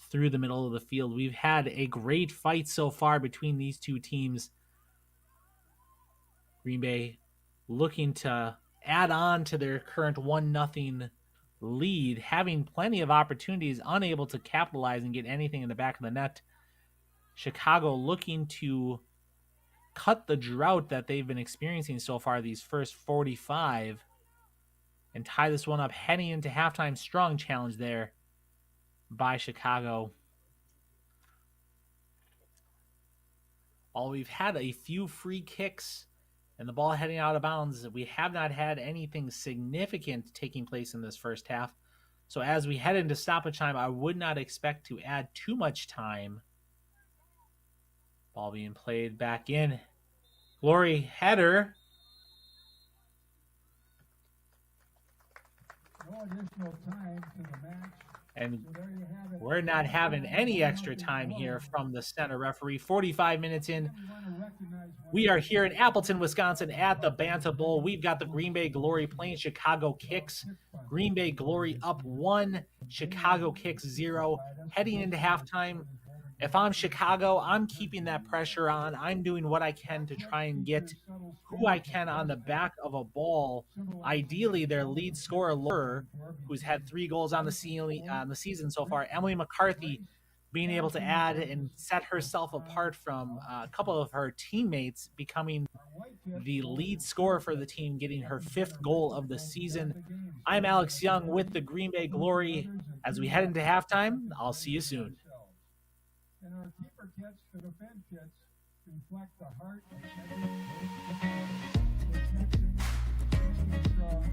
through the middle of the field. We've had a great fight so far between these two teams. Green Bay looking to add on to their current 1-0 lead, having plenty of opportunities, unable to capitalize and get anything in the back of the net. Chicago looking to cut the drought that they've been experiencing so far these first 45 and tie this one up heading into halftime. Strong challenge there by Chicago. While we've had a few free kicks and the ball heading out of bounds, we have not had anything significant taking place in this first half. So as we head into stoppage time, I would not expect to add too much time. Ball being played back in. Glory header. No additional time to the match. And So there you have it. we're not having any extra time here from the center referee. 45 minutes in. We want to recognize one We are here in Appleton, Wisconsin at the Banta Bowl. We've got the Green Bay Glory playing Chicago KICS. Green Bay Glory up 1, Chicago KICS 0. Heading into halftime, if I'm Chicago, I'm keeping that pressure on. I'm doing what I can to try and get who I can on the back of a ball. Ideally, their lead scorer, who's had 3 goals on the season so far, Emily McCarthy, being able to add and set herself apart from a couple of her teammates, becoming the lead scorer for the team, getting her 5th goal of the season. I'm Alex Young with the Green Bay Glory. As we head into halftime, I'll see you soon. And our keeper kits, the defense kits, reflect the heart of every protection, finishing strong,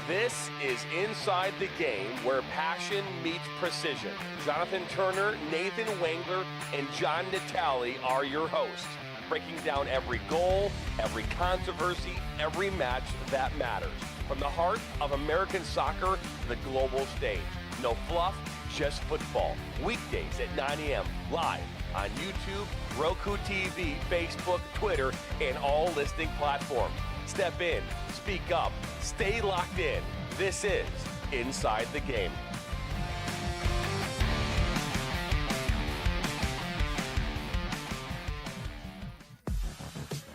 This is Inside the Game, where passion meets precision. Jonathan Turner, Nathan Wangler, and John Natale are your hosts, breaking down every goal, every controversy, every match that matters. From the heart of American soccer to the global stage. No fluff, just football. Weekdays at 9 a.m. live on YouTube, Roku TV, Facebook, Twitter, and all listening platforms. Step in, speak up, stay locked in. This is Inside the Game.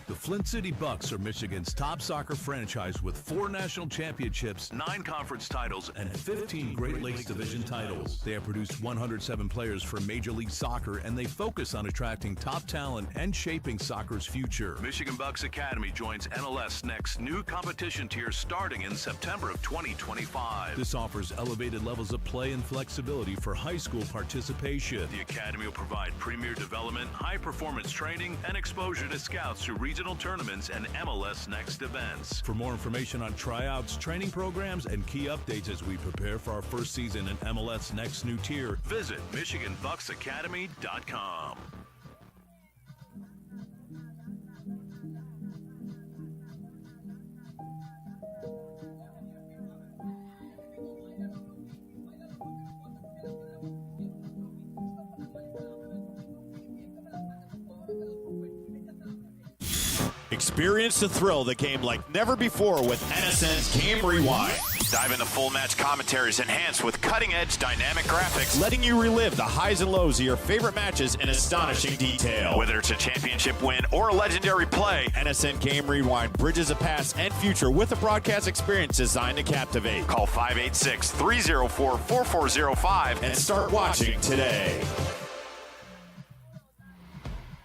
The Flint City Bucks are Michigan's top soccer franchise with 4 national championships, 9 conference titles, and 15 Great Lakes Division titles. They have produced 107 players for Major League Soccer, and they focus on attracting top talent and shaping soccer's future. Michigan Bucks Academy joins MLS Next new competition tier starting in September of 2025. This offers elevated levels of play and flexibility for high school participation. The Academy will provide premier development, high-performance training, and exposure to scouts through regional tournaments and MLS Next events. For more information on tryouts, training programs, and key updates as we prepare for our first season in MLS Next new tier, visit MichiganBucksAcademy.com. Experience the thrill of the game like never before with NSN's Game Rewind. Dive into full match commentaries enhanced with cutting-edge dynamic graphics, letting you relive the highs and lows of your favorite matches in astonishing detail. Whether it's a championship win or a legendary play, NSN Game Rewind bridges the past and future with a broadcast experience designed to captivate. Call 586-304-4405 and start watching today.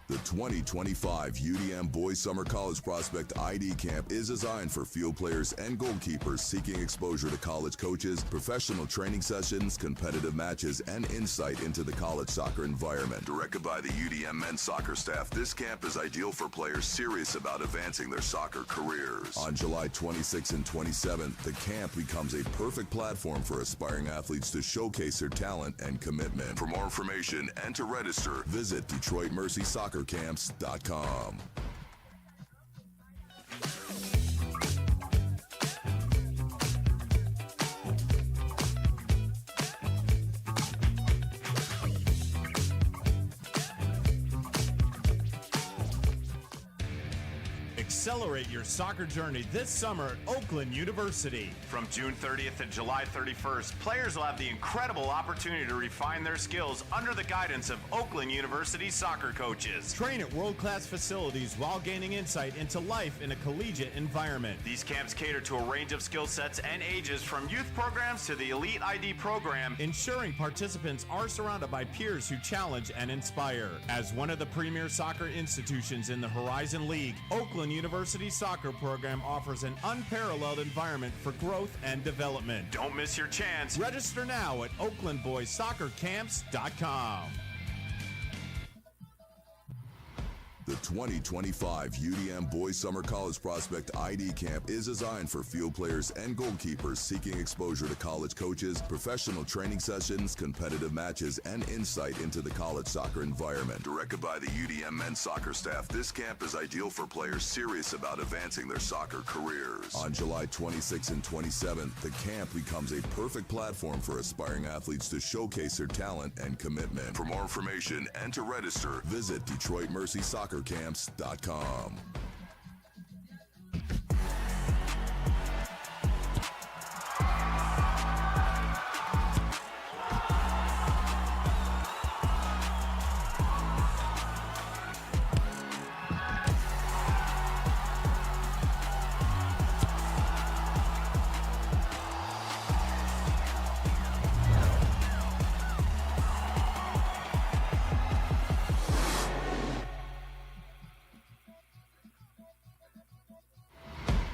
The 2025 UDM Boys Summer College Prospect ID Camp is designed for field players and goalkeepers seeking exposure to college coaches, professional training sessions, competitive matches, and insight into the college soccer environment. Directed by the UDM men's soccer staff, this camp is ideal for players serious about advancing their soccer careers. On July 26th and 27th, the camp becomes a perfect platform for aspiring athletes to showcase their talent and commitment. For more information and to register, visit DetroitMercySoccerCamps.com. Accelerate your soccer journey this summer at Oakland University. From June 30th to July 31st, players will have the incredible opportunity to refine their skills under the guidance of Oakland University soccer coaches. Train at world-class facilities while gaining insight into life in a collegiate environment. These camps cater to a range of skill sets and ages from youth programs to the Elite ID program, ensuring participants are surrounded by peers who challenge and inspire. As one of the premier soccer institutions in the Horizon League, Oakland University soccer program offers an unparalleled environment for growth and development. Don't miss your chance. Register now at oaklandboyssoccercamps.com. The 2025 UDM Boys Summer College Prospect ID Camp is designed for field players and goalkeepers seeking exposure to college coaches, professional training sessions, competitive matches, and insight into the college soccer environment. Directed by the UDM men's soccer staff, this camp is ideal for players serious about advancing their soccer careers. On July 26th and 27th, the camp becomes a perfect platform for aspiring athletes to showcase their talent and commitment. For more information and to register, visit DetroitMercySoccerCamps.com.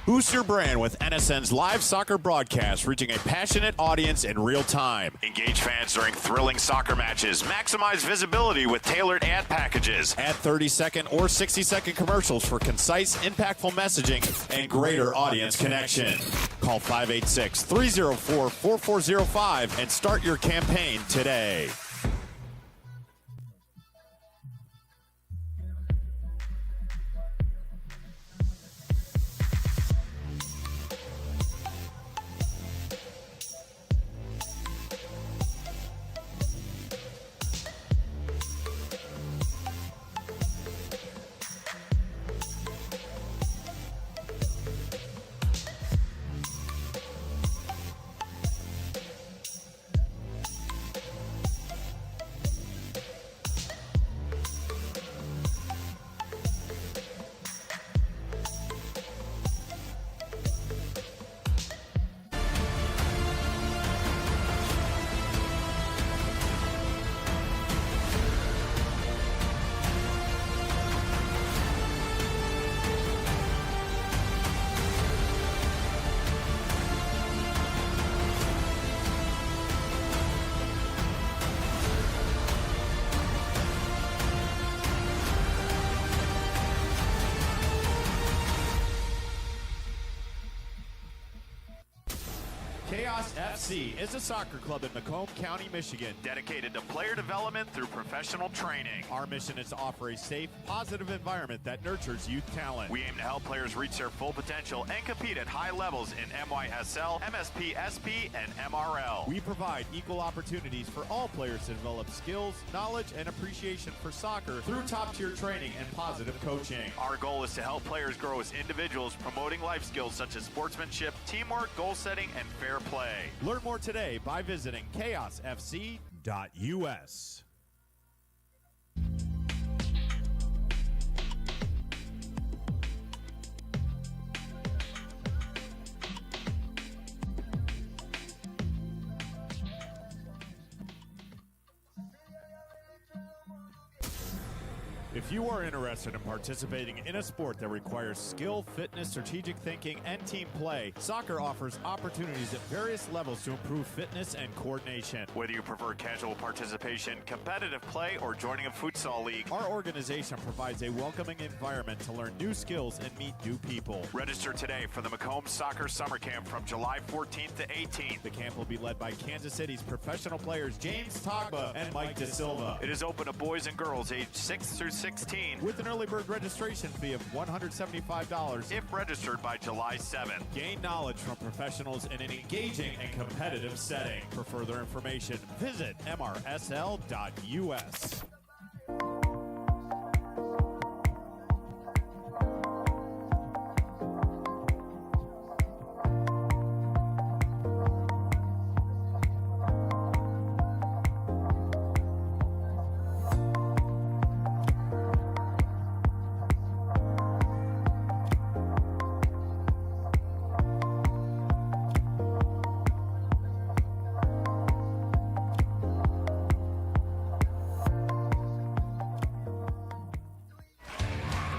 Boost your brand with NSN's live soccer broadcast, reaching a passionate audience in real time. Engage fans during thrilling soccer matches. Maximize visibility with tailored ad packages. Add 30-second or 60-second commercials for concise, impactful messaging and greater audience connection. Call 586-304-4405 and start your campaign today. KICS FC is a soccer club in Macomb County, Michigan, dedicated to player development through professional training. Our mission is to offer a safe, positive environment that nurtures youth talent. We aim to help players reach their full potential and compete at high levels in MYSL, MSP, SP, and MRL. We provide equal opportunities for all players to develop skills, knowledge, and appreciation for soccer through top-tier training and positive coaching. Our goal is to help players grow as individuals, promoting life skills such as sportsmanship, teamwork, goal setting, and fair play. Learn more today by visiting chaosfc.us. If you are interested in participating in a sport that requires skill, fitness, strategic thinking, and team play, soccer offers opportunities at various levels to improve fitness and coordination. Whether you prefer casual participation, competitive play, or joining a futsal league, our organization provides a welcoming environment to learn new skills and meet new people. Register today for the Macomb Soccer Summer Camp from July 14th to 18th. The camp will be led by Kansas City's professional players James Togba and Mike De Silva. It is open to boys and girls aged 6 through 16 with an early bird registration fee of $175 if registered by July 7th. Gain knowledge from professionals in an engaging and competitive setting. For further information, visit mrsl.us.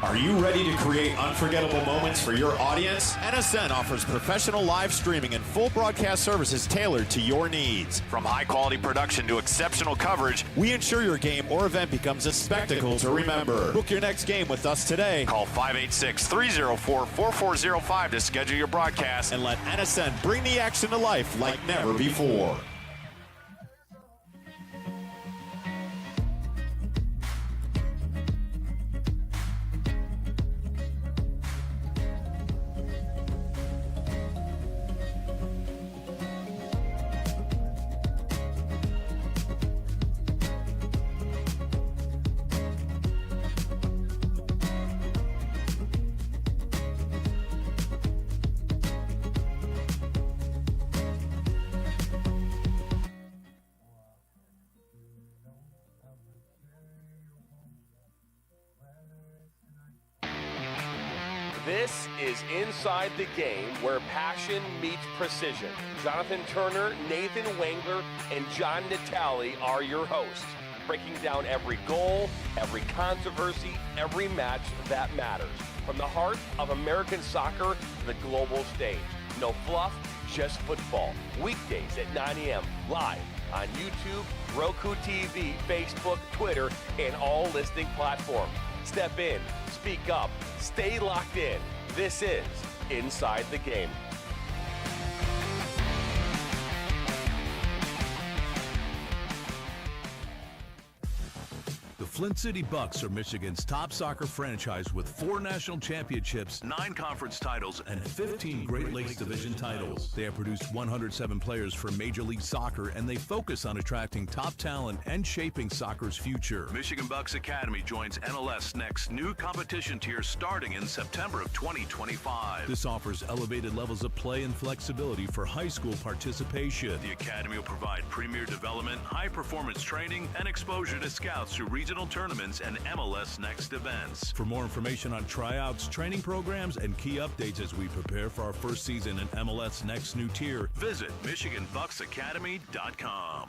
Are you ready to create unforgettable moments for your audience? NSN offers professional live streaming and full broadcast services tailored to your needs. From high-quality production to exceptional coverage, we ensure your game or event becomes a spectacle to remember. Book your next game with us today. Call 586-304-4405 to schedule your broadcast and let NSN bring the action to life like never before. This is Inside the Game, where passion meets precision. Jonathan Turner, Nathan Wengler, and John Natale are your hosts, breaking down every goal, every controversy, every match that matters. From the heart of American soccer to the global stage. No fluff, just football. Weekdays at 9 a.m. live on YouTube, Roku TV, Facebook, Twitter, and all listening platforms. Step in, speak up, stay locked in. This is Inside the Game. The Flint City Bucks are Michigan's top soccer franchise with 4 national championships, 9 conference titles, and 15 Great Lakes Division titles. They have produced 107 players for Major League Soccer, and they focus on attracting top talent and shaping soccer's future. Michigan Bucks Academy joins MLS Next new competition tier starting in September of 2025. This offers elevated levels of play and flexibility for high school participation. The Academy will provide premier development, high-performance training, and exposure to scouts through regional tournaments and MLS Next events. For more information on tryouts, training programs, and key updates as we prepare for our first season in MLS Next new tier, visit MichiganBucksAcademy.com.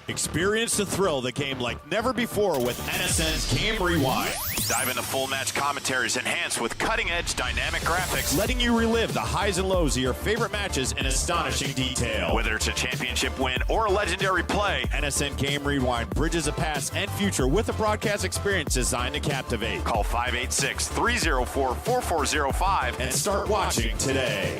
Experience the thrill of the game like never before with NSN's Game Rewind. Dive into full match commentaries enhanced with cutting-edge dynamic graphics, letting you relive the highs and lows of your favorite matches in astonishing detail. Whether it's a championship win or a legendary play, NSN Game Rewind bridges the past and future with a broadcast experience designed to captivate. Call 586-304-4405 and start watching today.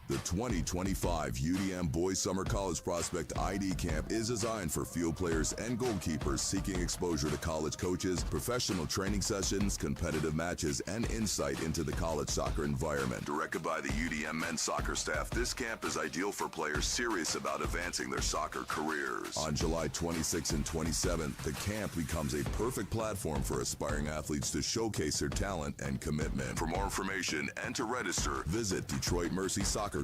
The 2025 UDM Boys Summer College Prospect ID Camp is designed for field players and goalkeepers seeking exposure to college coaches, professional training sessions, competitive matches, and insight into the college soccer environment. Directed by the UDM men's soccer staff, this camp is ideal for players serious about advancing their soccer careers. On July 26th and 27th, the camp becomes a perfect platform for aspiring athletes to showcase their talent and commitment. For more information and to register, visit DetroitMercySoccerCamps.com.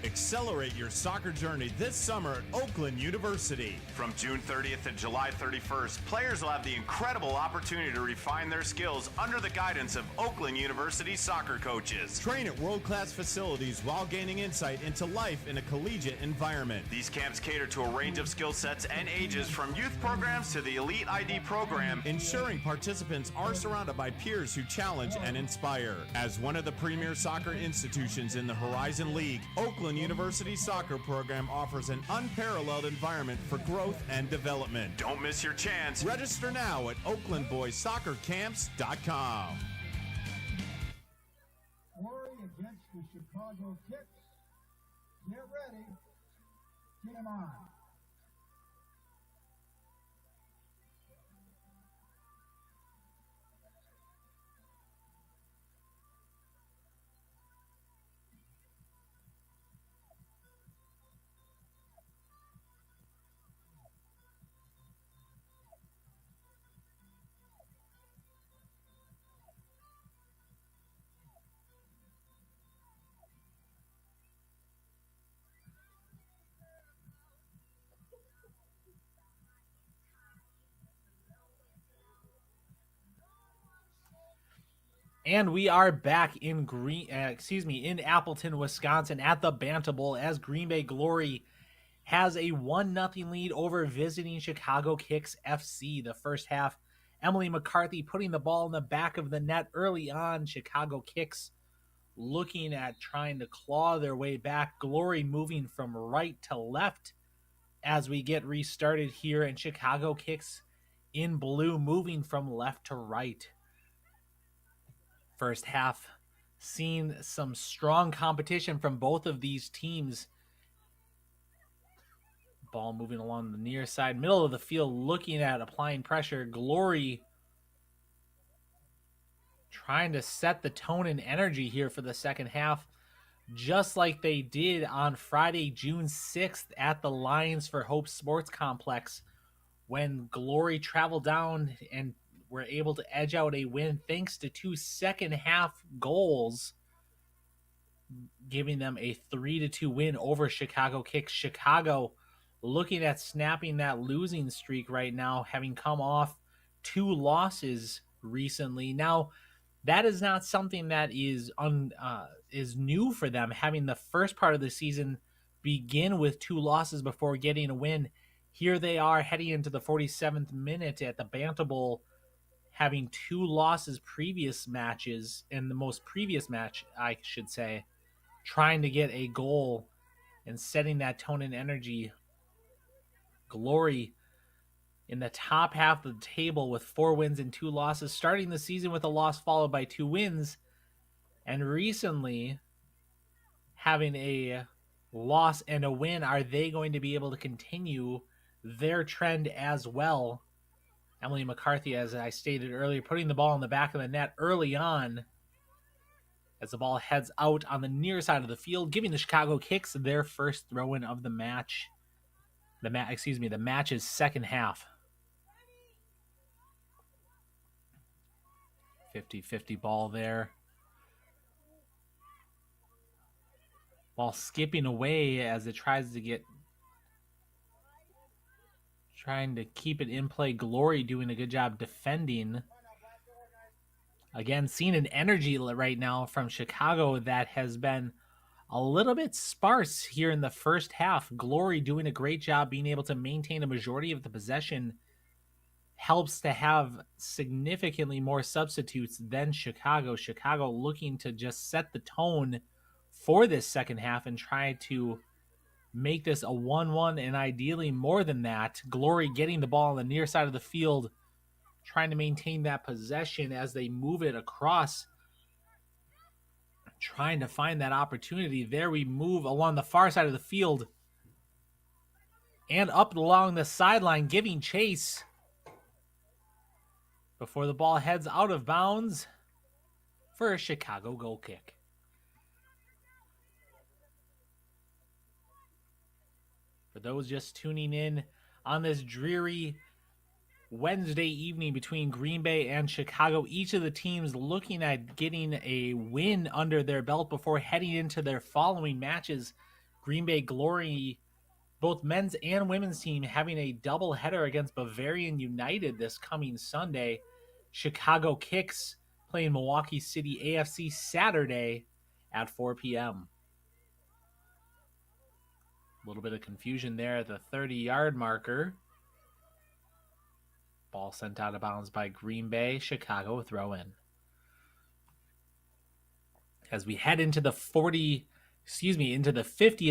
Accelerate your soccer journey this summer at Oakland University. From June 30th to July 31st, players will have the incredible opportunity to refine their skills under the guidance of Oakland University soccer coaches. Train at world-class facilities while gaining insight into life in a collegiate environment. These camps cater to a range of skill sets and ages, from youth programs to the Elite ID program, ensuring participants are surrounded by peers who challenge and inspire. As one of the premier soccer institutions in the Horizon League, Oakland University soccer program offers an unparalleled environment for growth and development. Don't miss your chance. Register now at OaklandBoysSoccerCamps.com. Glory against the Chicago KICS. Get ready. Game on. And we are back in in Appleton, Wisconsin at the Banta Bowl as Green Bay Glory has a 1-0 lead over visiting Chicago KICS FC. The first half, Emily McCarthy putting the ball in the back of the net early on. Chicago KICS looking at trying to claw their way back. Glory moving from right to left as we get restarted here, and Chicago KICS in blue moving from left to right. First half, seen some strong competition from both of these teams. Ball moving along the near side, middle of the field, looking at applying pressure. Glory trying to set the tone and energy here for the second half, just like they did on Friday, June 6th at the Lions for Hope Sports Complex, when Glory traveled down and were able to edge out a win thanks to 2 second-half goals, giving them a 3-2 win over Chicago KICS. Chicago looking at snapping that losing streak right now, having come off 2 losses recently. Now, that is not something that is new for them, having the first part of the season begin with 2 losses before getting a win. Here they are heading into the 47th minute at the Banta Bowl, having 2 losses previous matches, in the most previous match, I should say, trying to get a goal and setting that tone and energy. Glory in the top half of the table with 4 wins and 2 losses, starting the season with a loss followed by 2 wins, and recently having a loss and a win. Are they going to be able to continue their trend as well? Emily McCarthy, as I stated earlier, putting the ball in the back of the net early on as the ball heads out on the near side of the field, giving the Chicago KICS their first throw-in of the match. The match's second half. 50-50 ball there. Ball skipping away as it tries to get Trying to keep it in play. Glory doing a good job defending. Again, seeing an energy right now from Chicago that has been a little bit sparse here in the first half. Glory doing a great job being able to maintain a majority of the possession. Helps to have significantly more substitutes than Chicago. Chicago looking to just set the tone for this second half and try to make this a 1-1 and ideally more than that. Glory getting the ball on the near side of the field, trying to maintain that possession as they move it across, trying to find that opportunity. There we move along the far side of the field and up along the sideline, giving chase before the ball heads out of bounds for a Chicago goal kick. For those just tuning in on this dreary Wednesday evening between Green Bay and Chicago, each of the teams looking at getting a win under their belt before heading into their following matches. Green Bay Glory, both men's and women's team, having a doubleheader against Bavarian United this coming Sunday. Chicago KICS playing Milwaukee City AFC Saturday at 4 p.m. A little bit of confusion there at the 30-yard marker. Ball sent out of bounds by Green Bay. Chicago throw in. As we head into the 50th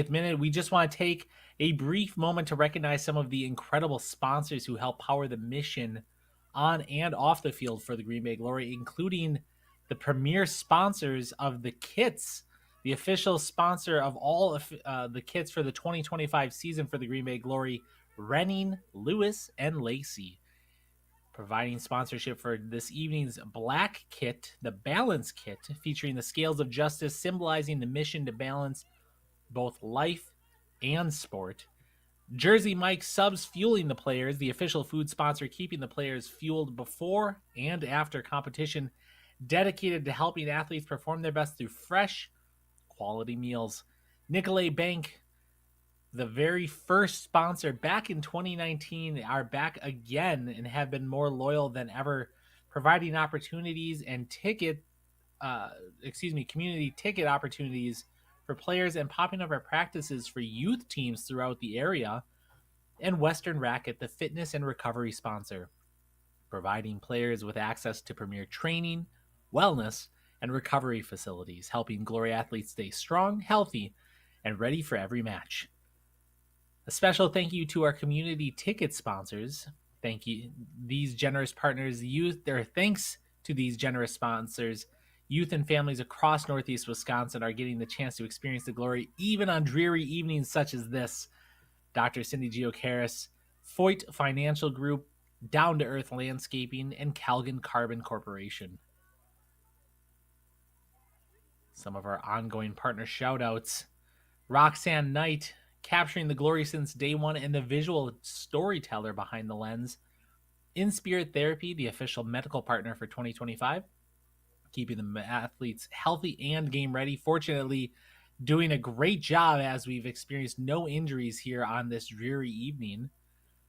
minute, we just want to take a brief moment to recognize some of the incredible sponsors who help power the mission on and off the field for the Green Bay Glory, including the premier sponsors of the kits, the official sponsor of all of the kits for the 2025 season for the Green Bay Glory, Renning, Lewis, and Lacey. Providing sponsorship for this evening's black kit, the Balance Kit, featuring the scales of justice, symbolizing the mission to balance both life and sport. Jersey Mike subs fueling the players, the official food sponsor keeping the players fueled before and after competition, dedicated to helping athletes perform their best through fresh, quality meals. Nicolay Bank, the very first sponsor back in 2019, are back again and have been more loyal than ever, providing opportunities and community ticket opportunities for players and popping up our practices for youth teams throughout the area. And Western Racket, the fitness and recovery sponsor, providing players with access to premier training, wellness, and recovery facilities, helping Glory athletes stay strong, healthy, and ready for every match. A special thank you to our community ticket sponsors. Thanks to these generous sponsors, youth and families across Northeast Wisconsin are getting the chance to experience the Glory even on dreary evenings such as this. Dr. Cindy Giocaris, Foyt Financial Group, Down to Earth Landscaping, and Calgon Carbon Corporation. Some of our ongoing partner shout-outs. Roxanne Knight, capturing the Glory since day one and the visual storyteller behind the lens. In Spirit Therapy, the official medical partner for 2025, keeping the athletes healthy and game ready. Fortunately, doing a great job as we've experienced no injuries here on this dreary evening.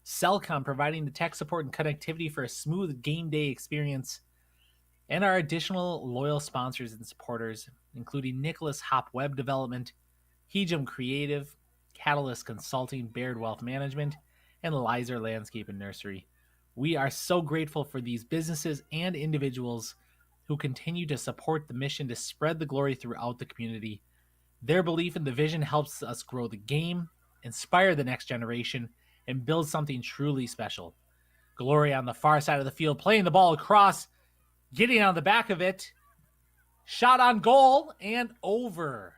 Cellcom, providing the tech support and connectivity for a smooth game day experience. And our additional loyal sponsors and supporters, including Nicholas Hop Web Development, Hejum Creative, Catalyst Consulting, Baird Wealth Management, and Lizer Landscape and Nursery. We are so grateful for these businesses and individuals who continue to support the mission to spread the Glory throughout the community. Their belief in the vision helps us grow the game, inspire the next generation, and build something truly special. Glory on the far side of the field, playing the ball across, getting on the back of it, shot on goal, and over.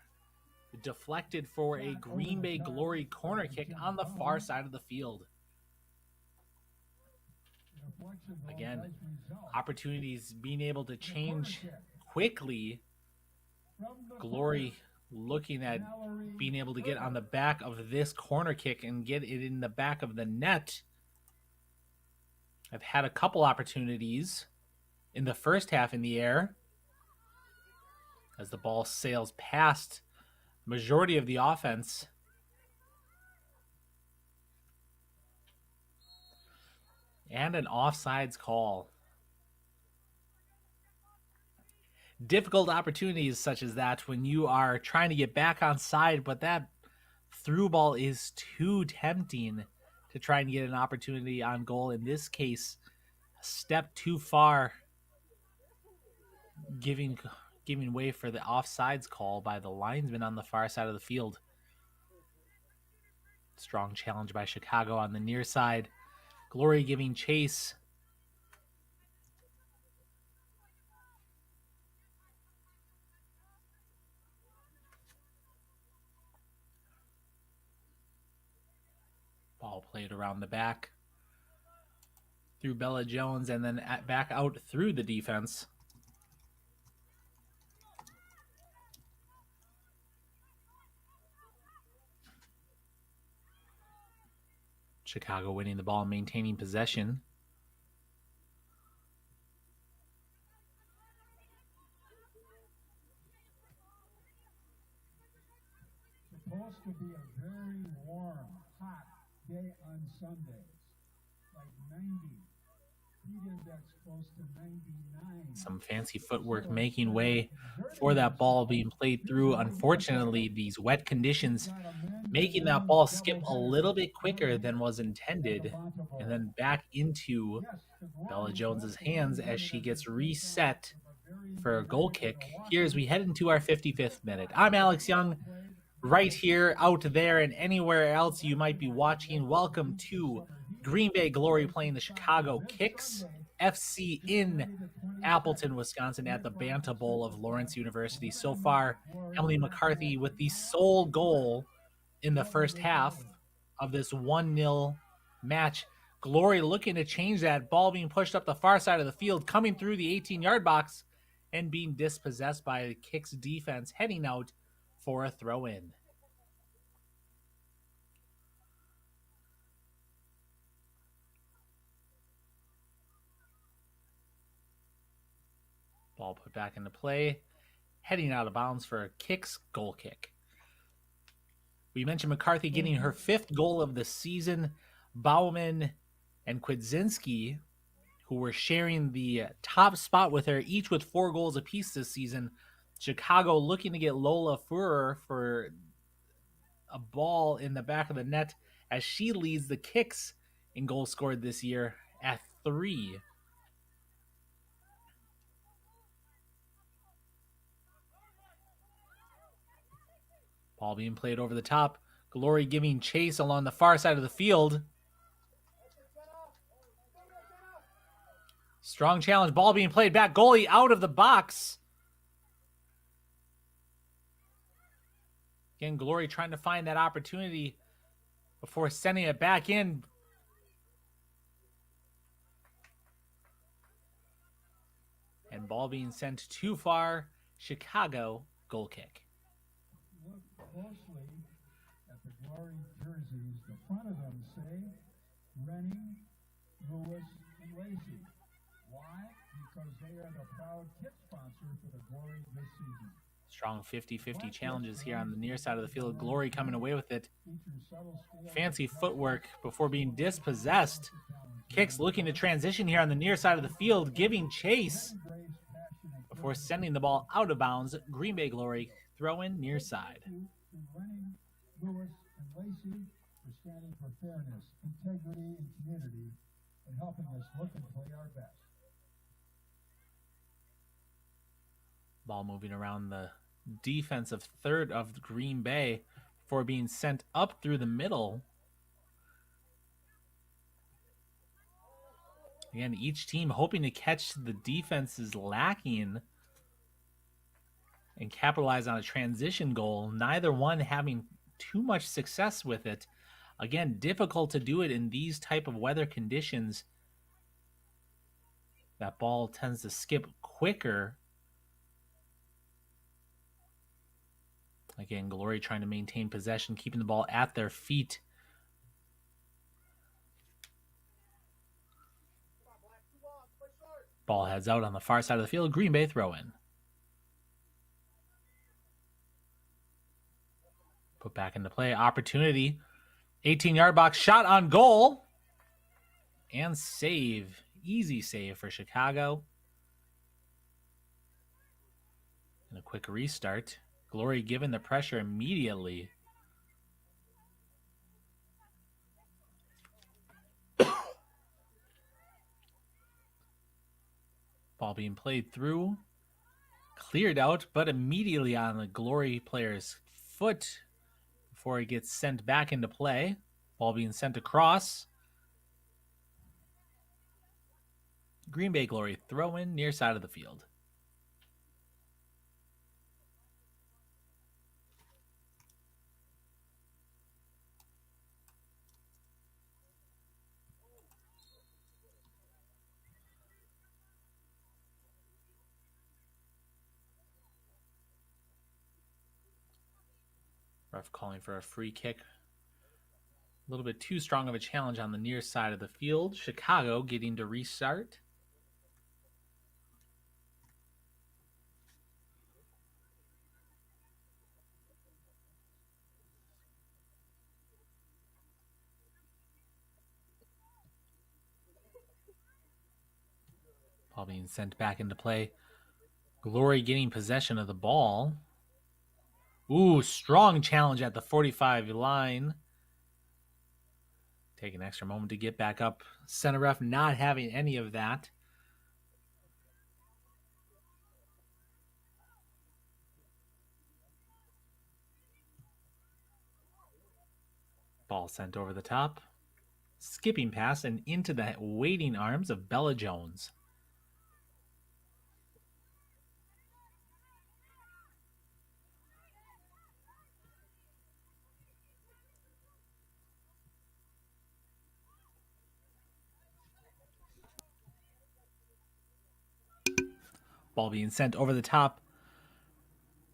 Deflected for a Green Bay Glory corner kick on the far side of the field. Again, opportunities being able to change quickly. Glory looking at being able to get on the back of this corner kick and get it in the back of the net. I've had a couple opportunities in the first half in the air as the ball sails past majority of the offense. And an offsides call. Difficult opportunities such as that when you are trying to get back on side, but that through ball is too tempting to try and get an opportunity on goal. In this case, a step too far, giving way for the offsides call by the linesman on the far side of the field. Strong challenge by Chicago on the near side. Glory giving chase. Ball played around the back through Bella Jones and then back out through the defense. Chicago winning the ball and maintaining possession. Supposed to be a very warm, hot day on Sundays, like 90. Heat index close to 99. Some fancy footwork making way for that ball being played through. Unfortunately, these wet conditions making that ball skip a little bit quicker than was intended, and then back into Bella Jones's hands as she gets reset for a goal kick here as we head into our 55th minute. I'm Alex Young, right here, out there, and anywhere else you might be watching. Welcome to Green Bay Glory playing the Chicago KICS FC in Appleton, Wisconsin at the Banta Bowl of Lawrence University. So far, Emily McCarthy with the sole goal in the first half of this 1-0 match. Glory looking to change that. Ball being pushed up the far side of the field, coming through the 18-yard box and being dispossessed by the KICS defense, heading out for a throw-in. Ball put back into play, heading out of bounds for a KICS goal kick. We mentioned McCarthy getting her 5th goal of the season. Bauman and Kwidzinski, who were sharing the top spot with her, each with 4 goals apiece this season. Chicago looking to get Lola Furrer for a ball in the back of the net as she leads the KICS in goals scored this year at 3. Ball being played over the top. Glory giving chase along the far side of the field. Strong challenge. Ball being played back. Goalie out of the box. Again, Glory trying to find that opportunity before sending it back in. And ball being sent too far. Chicago goal kick. Look closely at the Glory jerseys. The front of them say Rennie, Lewis, and Lacey. Why? Because they are the proud kit sponsor for the Glory this season. Strong 50-50 challenges here on the near side of the field. Glory coming away with it. Fancy footwork before being dispossessed. KICS looking to transition here on the near side of the field, giving chase before sending the ball out of bounds. Green Bay Glory throw in near side. Rennie, Lewis, and Lacey for standing for fairness, integrity, and community, and helping us look and play our best. Ball moving around the defensive third of Green Bay before being sent up through the middle. Again, each team hoping to catch the defense's lacking and capitalize on a transition goal. Neither one having too much success with it. Again, difficult to do it in these type of weather conditions. That ball tends to skip quicker. Again, Glory trying to maintain possession, keeping the ball at their feet. Ball heads out on the far side of the field. Green Bay throw in. Put back into play. Opportunity. 18-yard box shot on goal. and save. Easy save for Chicago. And a quick restart. Glory given the pressure immediately. Ball being played through. Cleared out, but immediately on the Glory player's foot before it gets sent back into play. Ball being sent across. Green Bay Glory throw in near side of the field. Ref calling for a free kick. A little bit too strong of a challenge on the near side of the field. Chicago getting to restart. Ball being sent back into play. Glory getting possession of the ball. Ooh, strong challenge at the 45 line. Take an extra moment to get back up. Center ref not having any of that. Ball sent over the top. Skipping pass and into the waiting arms of Bella Jones. Ball being sent over the top.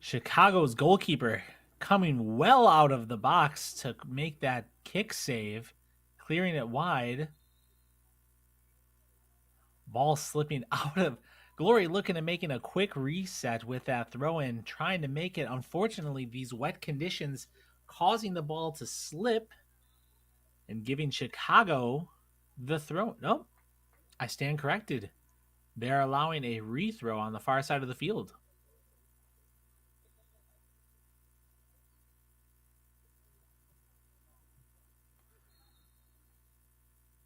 Chicago's goalkeeper coming well out of the box to make that kick save, clearing it wide. Ball slipping out of Glory, looking at making a quick reset with that throw in, trying to make it. Unfortunately, these wet conditions causing the ball to slip and giving Chicago the throw. Nope, I stand corrected. They're allowing a rethrow on the far side of the field.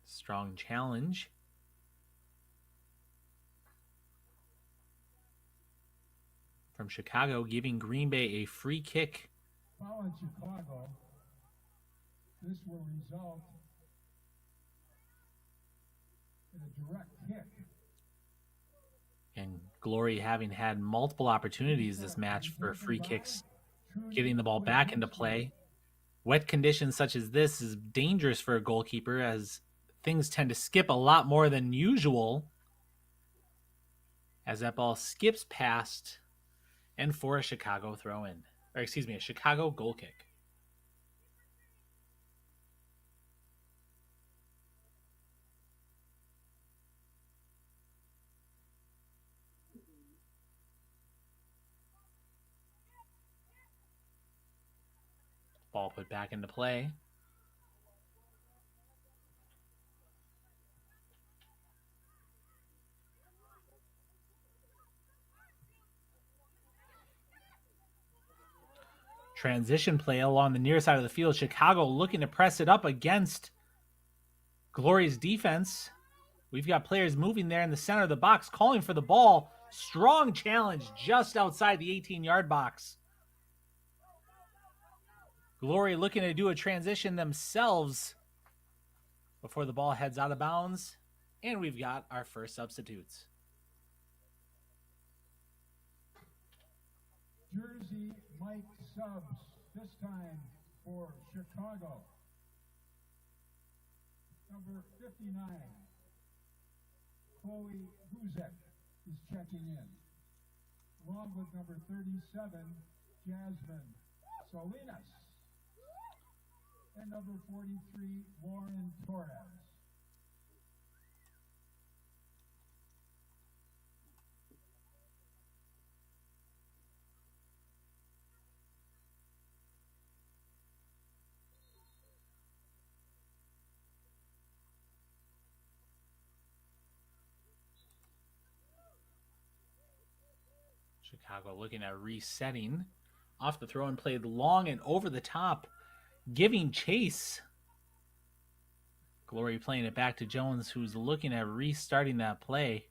Strong challenge. From Chicago, giving Green Bay a free kick. Foul in Chicago. This will result in a direct kick. And Glory having had multiple opportunities this match for free kicks, getting the ball back into play. Wet conditions such as this is dangerous for a goalkeeper as things tend to skip a lot more than usual as that ball skips past and for a Chicago throw in. Or excuse me, a Chicago goal kick. Ball put back into play. Transition play along the near side of the field. Chicago looking to press it up against Glory's defense. We've got players moving there in the center of the box, calling for the ball. Strong challenge just outside the 18-yard box. Glory looking to do a transition themselves before the ball heads out of bounds. And we've got our first substitutes. Jersey Mike subs, this time for Chicago. Number 59, Chloe Huzek is checking in, along with number 37, Jasmine Salinas, and number 43, Lauren Torres. Chicago looking at resetting. Off the throw and played long and over the top, giving chase. Glory playing it back to Jones, who's looking at restarting that play.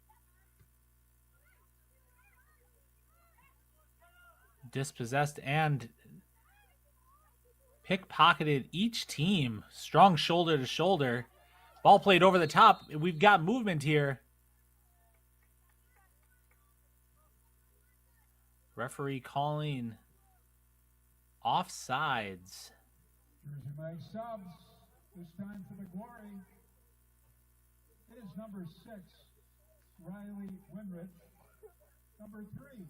Dispossessed and pickpocketed each team. Strong shoulder to shoulder. Ball played over the top. We've got movement here. Referee calling offsides. Jersey Mike subs. This time for the Glory. It is number 6, Riley Winrich. Number 3,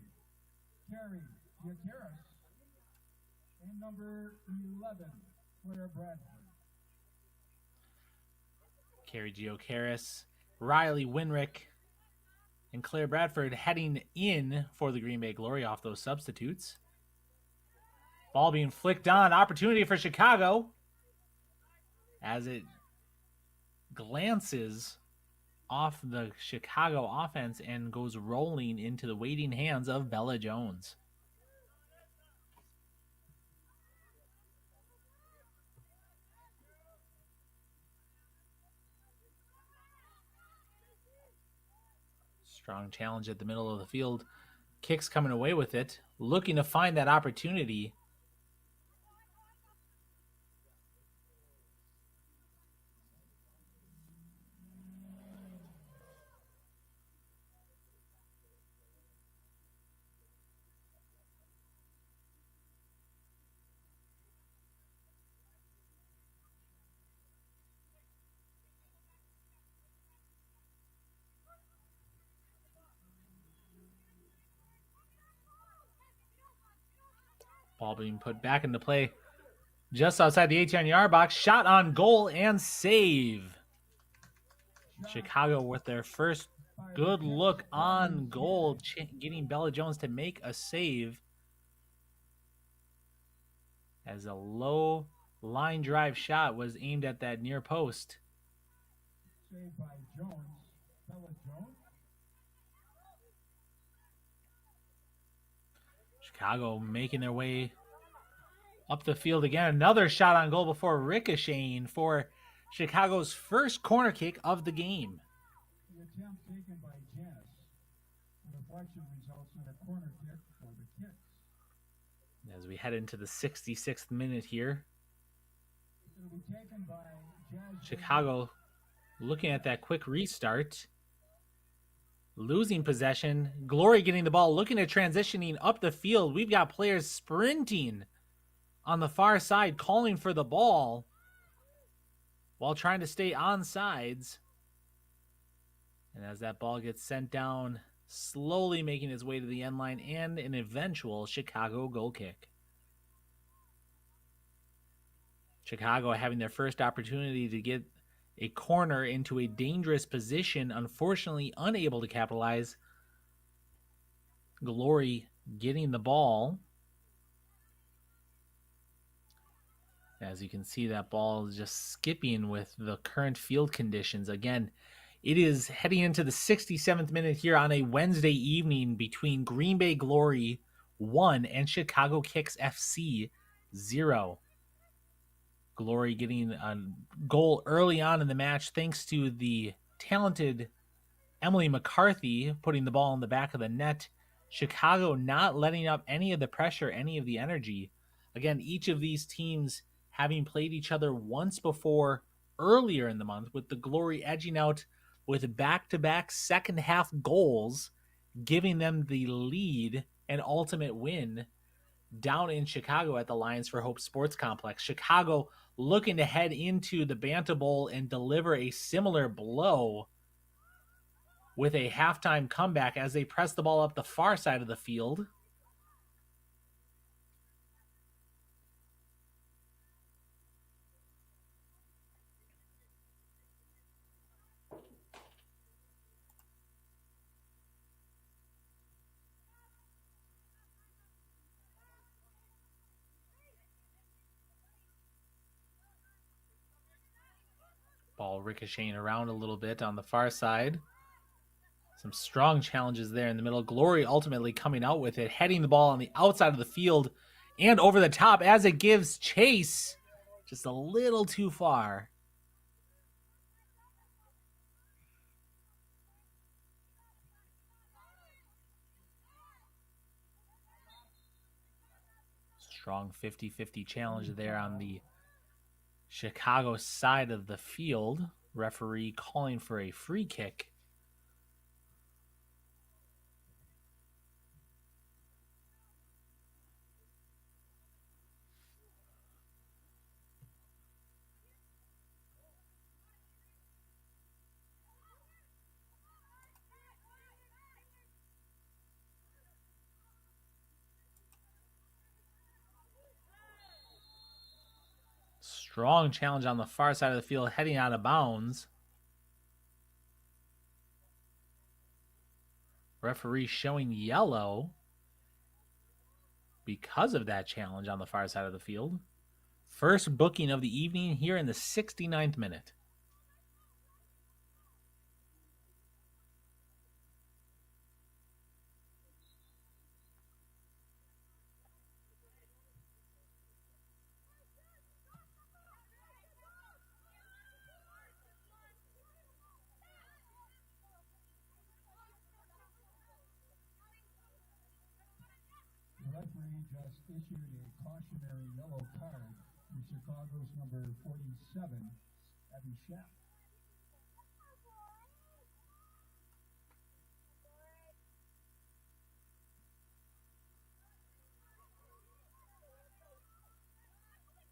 Carrie Giacaris. And number 11, Claire Bradford. Carrie Giacaris, Riley Winrich, and Claire Bradford heading in for the Green Bay Glory off those substitutes. Ball being flicked on. Opportunity for Chicago as it glances off the Chicago offense and goes rolling into the waiting hands of Bella Jones. Strong challenge at the middle of the field. KICS coming away with it, looking to find that opportunity. Ball being put back into play just outside the 18-yard box. Shot on goal and save. Chicago with their first good look on goal, getting Bella Jones to make a save. As a low line drive shot was aimed at that near post. Saved by Jones. Bella Jones. Chicago making their way up the field again. Another shot on goal before ricocheting for Chicago's first corner kick of the game. The attempt taken by Janice. The deflection results in a corner kick for the KICS. As we head into the 66th minute here. It'll be taken by Chicago looking at that quick restart. Losing possession. Glory getting the ball, looking at transitioning up the field. We've got players sprinting on the far side, calling for the ball while trying to stay on sides. And as that ball gets sent down, slowly making its way to the end line and an eventual Chicago goal kick. Chicago having their first opportunity to get a corner into a dangerous position, unfortunately unable to capitalize. Glory getting the ball. As you can see, that ball is just skipping with the current field conditions. Again, it is heading into the 67th minute here on a Wednesday evening between Green Bay Glory 1 and Chicago KICS FC 0. Glory getting a goal early on in the match thanks to the talented Emily McCarthy putting the ball in the back of the net. Chicago not letting up any of the pressure, any of the energy. Again, each of these teams having played each other once before earlier in the month, with the Glory edging out with back-to-back second-half goals, giving them the lead and ultimate win down in Chicago at the Lions for Hope Sports Complex. Chicago looking to head into the Banta Bowl and deliver a similar blow with a halftime comeback as they press the ball up the far side of the field. Ball ricocheting around a little bit on the far side. Some strong challenges there in the middle. Glory ultimately coming out with it, heading the ball on the outside of the field and over the top as it gives chase. Just a little too far. Strong 50-50 challenge there on the Chicago side of the field. Referee calling for a free kick. Strong challenge on the far side of the field, heading out of bounds. Referee showing yellow because of that challenge on the far side of the field. First booking of the evening here in the 69th minute. The referee just issued a cautionary yellow card to Chicago's number 47, Abby Schaff.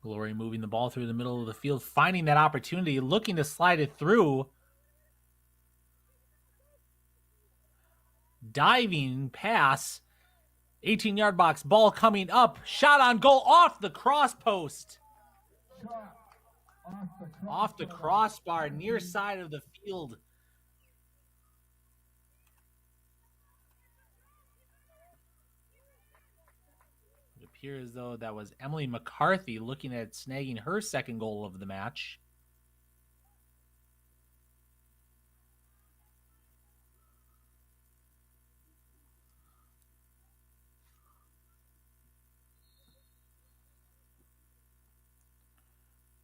Glory moving the ball through the middle of the field, finding that opportunity, looking to slide it through. Diving pass. 18-yard box, ball coming up. Shot on goal off the cross post. Shot Off the crossbar, near side of the field. It appears, though, that was Emily McCarthy looking at snagging her second goal of the match.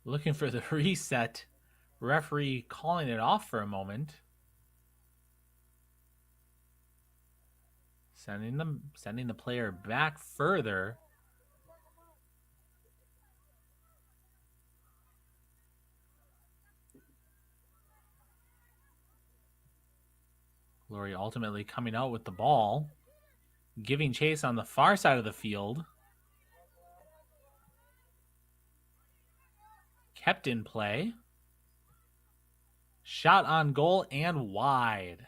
Looking for the reset. Referee calling it off for a moment. Sending the player back further. Glory ultimately coming out with the ball. Giving chase on the far side of the field. Kept in play. Shot on goal and wide.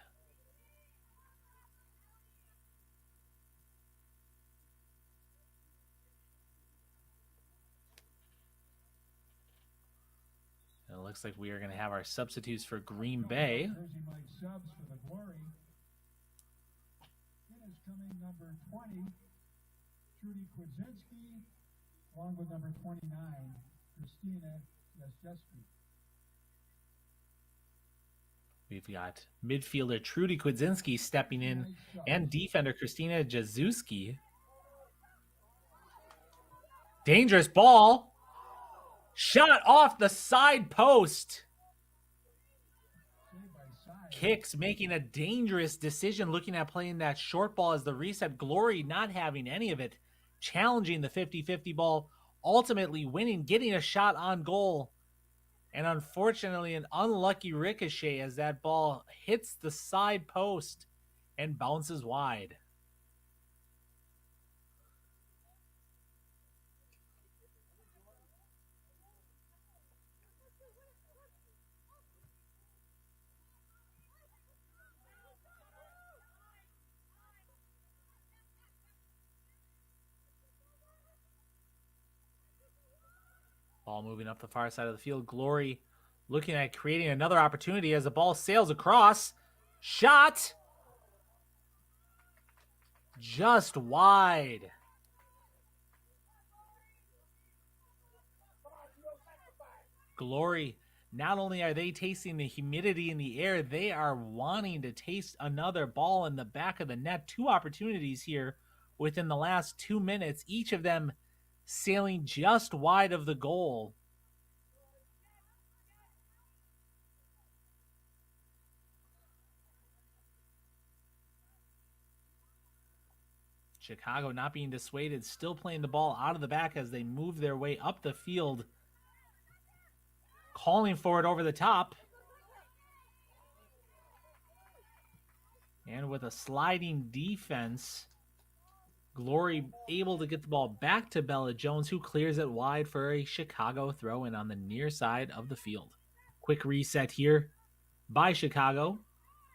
It looks like we are going to have our substitutes for Green Bay. Jersey Mike subs for the Glory. It is coming number 20, Trudy Kwidzinski, along with number 29, Christina Jastrzewski. We've got midfielder Trudy Kwidzinski stepping in and defender Christina Jastrzewski. Dangerous ball. Shot off the side post. KICS making a dangerous decision, looking at playing that short ball as the reset. Glory not having any of it. Challenging the 50-50 ball. Ultimately winning, getting a shot on goal. And unfortunately, an unlucky ricochet as that ball hits the side post and bounces wide. Ball moving up the far side of the field. Glory looking at creating another opportunity as the ball sails across. Shot! Just wide. Glory Not only are they tasting the humidity in the air, they are wanting to taste another ball in the back of the net. 2 opportunities here within the last 2 minutes, each of them sailing just wide of the goal. Chicago not being dissuaded, still playing the ball out of the back as they move their way up the field, calling for it over the top. And with a sliding defense, Glory able to get the ball back to Bella Jones, who clears it wide for a Chicago throw-in on the near side of the field. Quick reset here by Chicago.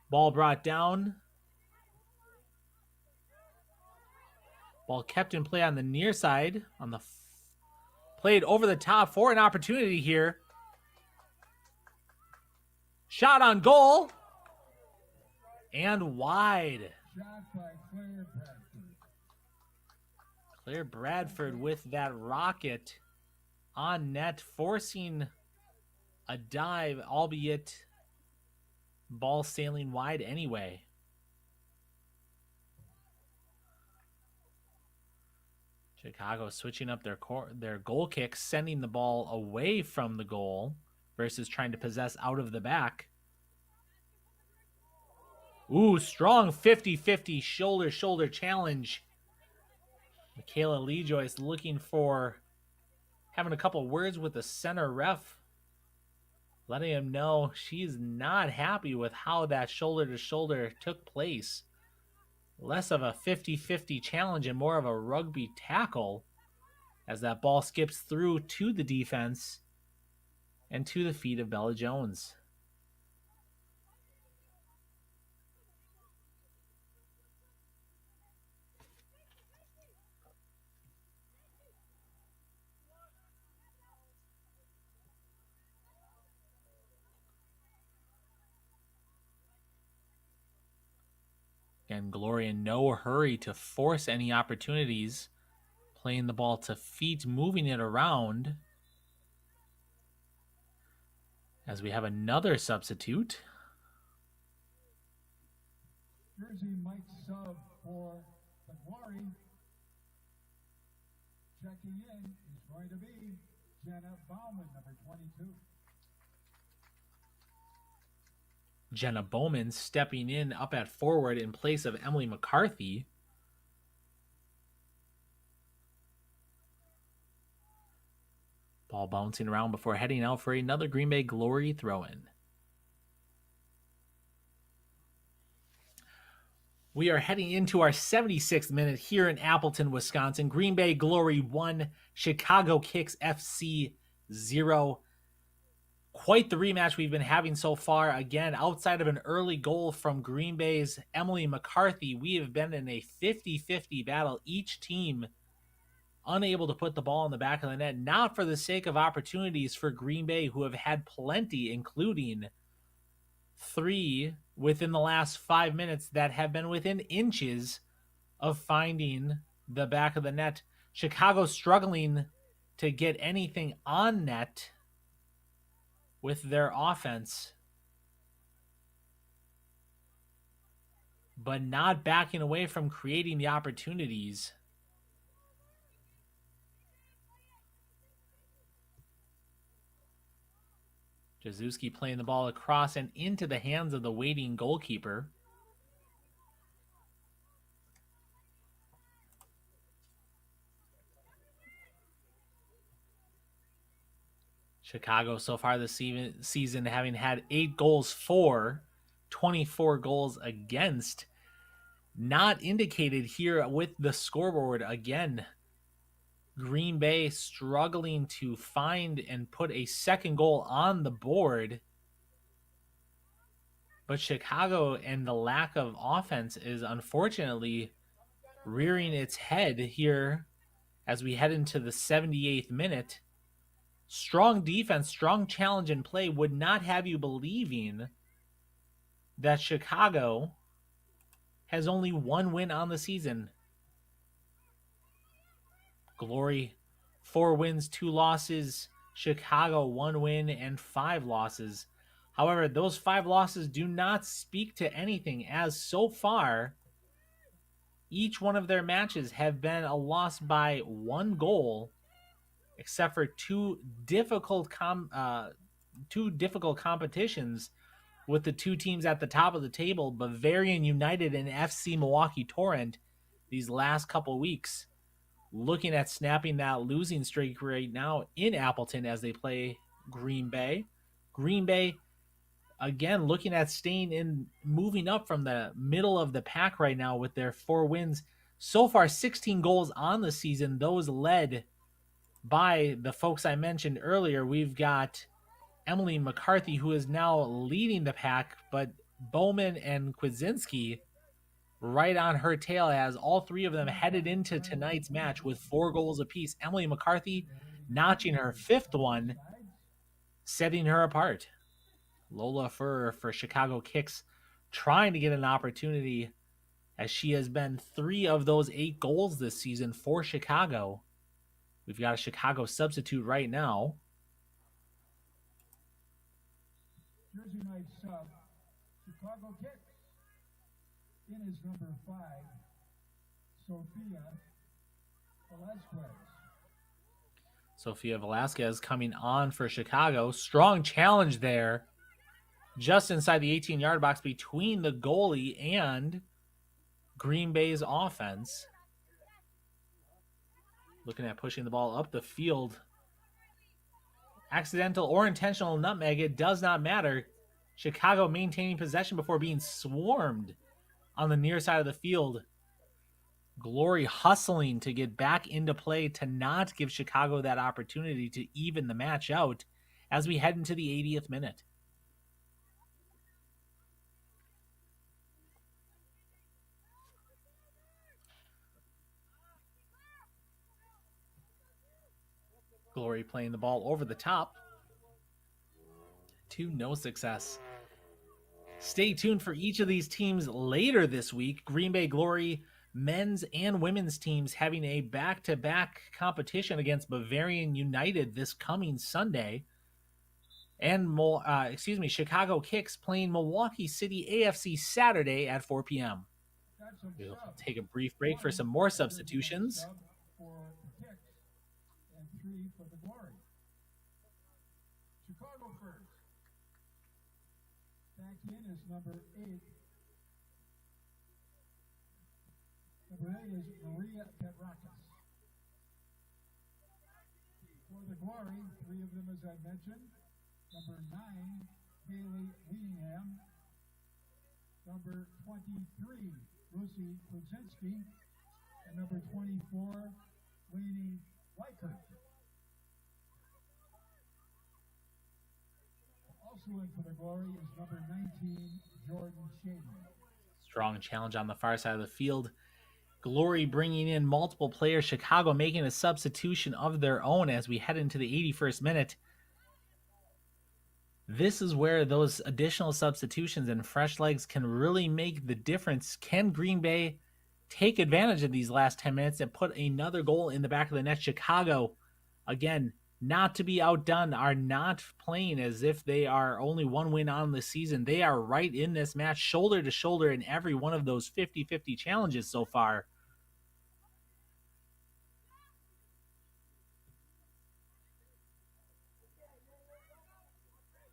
Ball brought down. Ball kept in play on the near side. Played over the top for an opportunity here. Shot on goal. And wide. Shot by Claire Bradford. Claire Bradford with that rocket on net, forcing a dive, albeit ball sailing wide anyway. Chicago switching up their goal kick, sending the ball away from the goal versus trying to possess out of the back. Ooh, strong 50-50 shoulder challenge. Michaela Lee Joyce looking for having a couple words with the center ref, letting him know she's not happy with how that shoulder-to-shoulder took place. Less of a 50-50 challenge and more of a rugby tackle as that ball skips through to the defense and to the feet of Bella Jones. And Glory in no hurry to force any opportunities, playing the ball to feet, moving it around. As we have another substitute. Jersey Mike sub for the Glory. Checking in is going to be Jenna Bauman, number 22. Jenna Bowman stepping in up at forward in place of Emily McCarthy. Ball bouncing around before heading out for another Green Bay Glory throw-in. We are heading into our 76th minute here in Appleton, Wisconsin. Green Bay Glory 1, Chicago KICS FC 0. Quite the rematch we've been having so far. Again, outside of an early goal from Green Bay's Emily McCarthy, we have been in a 50-50 battle. Each team unable to put the ball in the back of the net, not for the sake of opportunities for Green Bay, who have had plenty, including 3 within the last 5 minutes that have been within inches of finding the back of the net. Chicago struggling to get anything on net with their offense, but not backing away from creating the opportunities. Jazuski playing the ball across and into the hands of the waiting goalkeeper. Chicago so far this season having had 8 goals for, 24 goals against. Not indicated here with the scoreboard. Again, Green Bay struggling to find and put a second goal on the board. But Chicago and the lack of offense is unfortunately rearing its head here as we head into the 78th minute. Strong defense, strong challenge and play would not have you believing that Chicago has only 1 win on the season. Glory, 4 wins, 2 losses, Chicago 1 win and 5 losses. However, those 5 losses do not speak to anything, as so far, each one of their matches have been a loss by 1 goal, except for two difficult competitions with the two teams at the top of the table, Bavarian United and FC Milwaukee Torrent, these last couple weeks. Looking at snapping that losing streak right now in Appleton as they play Green Bay. Green Bay, again, looking at staying in, moving up from the middle of the pack right now with their 4 wins. So far, 16 goals on the season, those led by the folks I mentioned earlier. We've got Emily McCarthy, who is now leading the pack, but Bowman and Kwasinski right on her tail, as all 3 of them headed into tonight's match with 4 goals apiece. Emily McCarthy notching her 5th one, setting her apart. Lola Furr for Chicago KICS trying to get an opportunity, as she has been 3 of those 8 goals this season for Chicago. We've got a Chicago substitute right now. Jersey night sub, Chicago KICS. In is number 5, Sophia Velasquez. Sophia Velasquez coming on for Chicago. Strong challenge there, just inside the 18-yard box between the goalie and Green Bay's offense. Looking at pushing the ball up the field. Accidental or intentional nutmeg, it does not matter. Chicago maintaining possession before being swarmed on the near side of the field. Glory hustling to get back into play to not give Chicago that opportunity to even the match out as we head into the 80th minute. Glory playing the ball over the top to no success. Stay tuned for each of these teams later this week. Green Bay Glory men's and women's teams having a back-to-back competition against Bavarian United this coming Sunday. And Chicago KICS playing Milwaukee City AFC Saturday at 4 p.m. We'll take a brief break for some more substitutions. And 3 for the Glory. Chicago first. Back in is number 8. Number 8 is Maria Petrakis. For the Glory, 3 of them as I mentioned. Number 9, Haley Weedingham. Number 23, Lucy Kwasinski. And number 24, Lainey Weichert. Also in for the Glory is number 19, Jordan Shady. Strong challenge on the far side of the field. Glory bringing in multiple players. Chicago making a substitution of their own as we head into the 81st minute. This is where those additional substitutions and fresh legs can really make the difference. Can Green Bay take advantage of these last 10 minutes and put another goal in the back of the net? Chicago, again, not to be outdone, are not playing as if they are only 1 win on the season. They are right in this match, shoulder to shoulder in every one of those 50-50 challenges so far.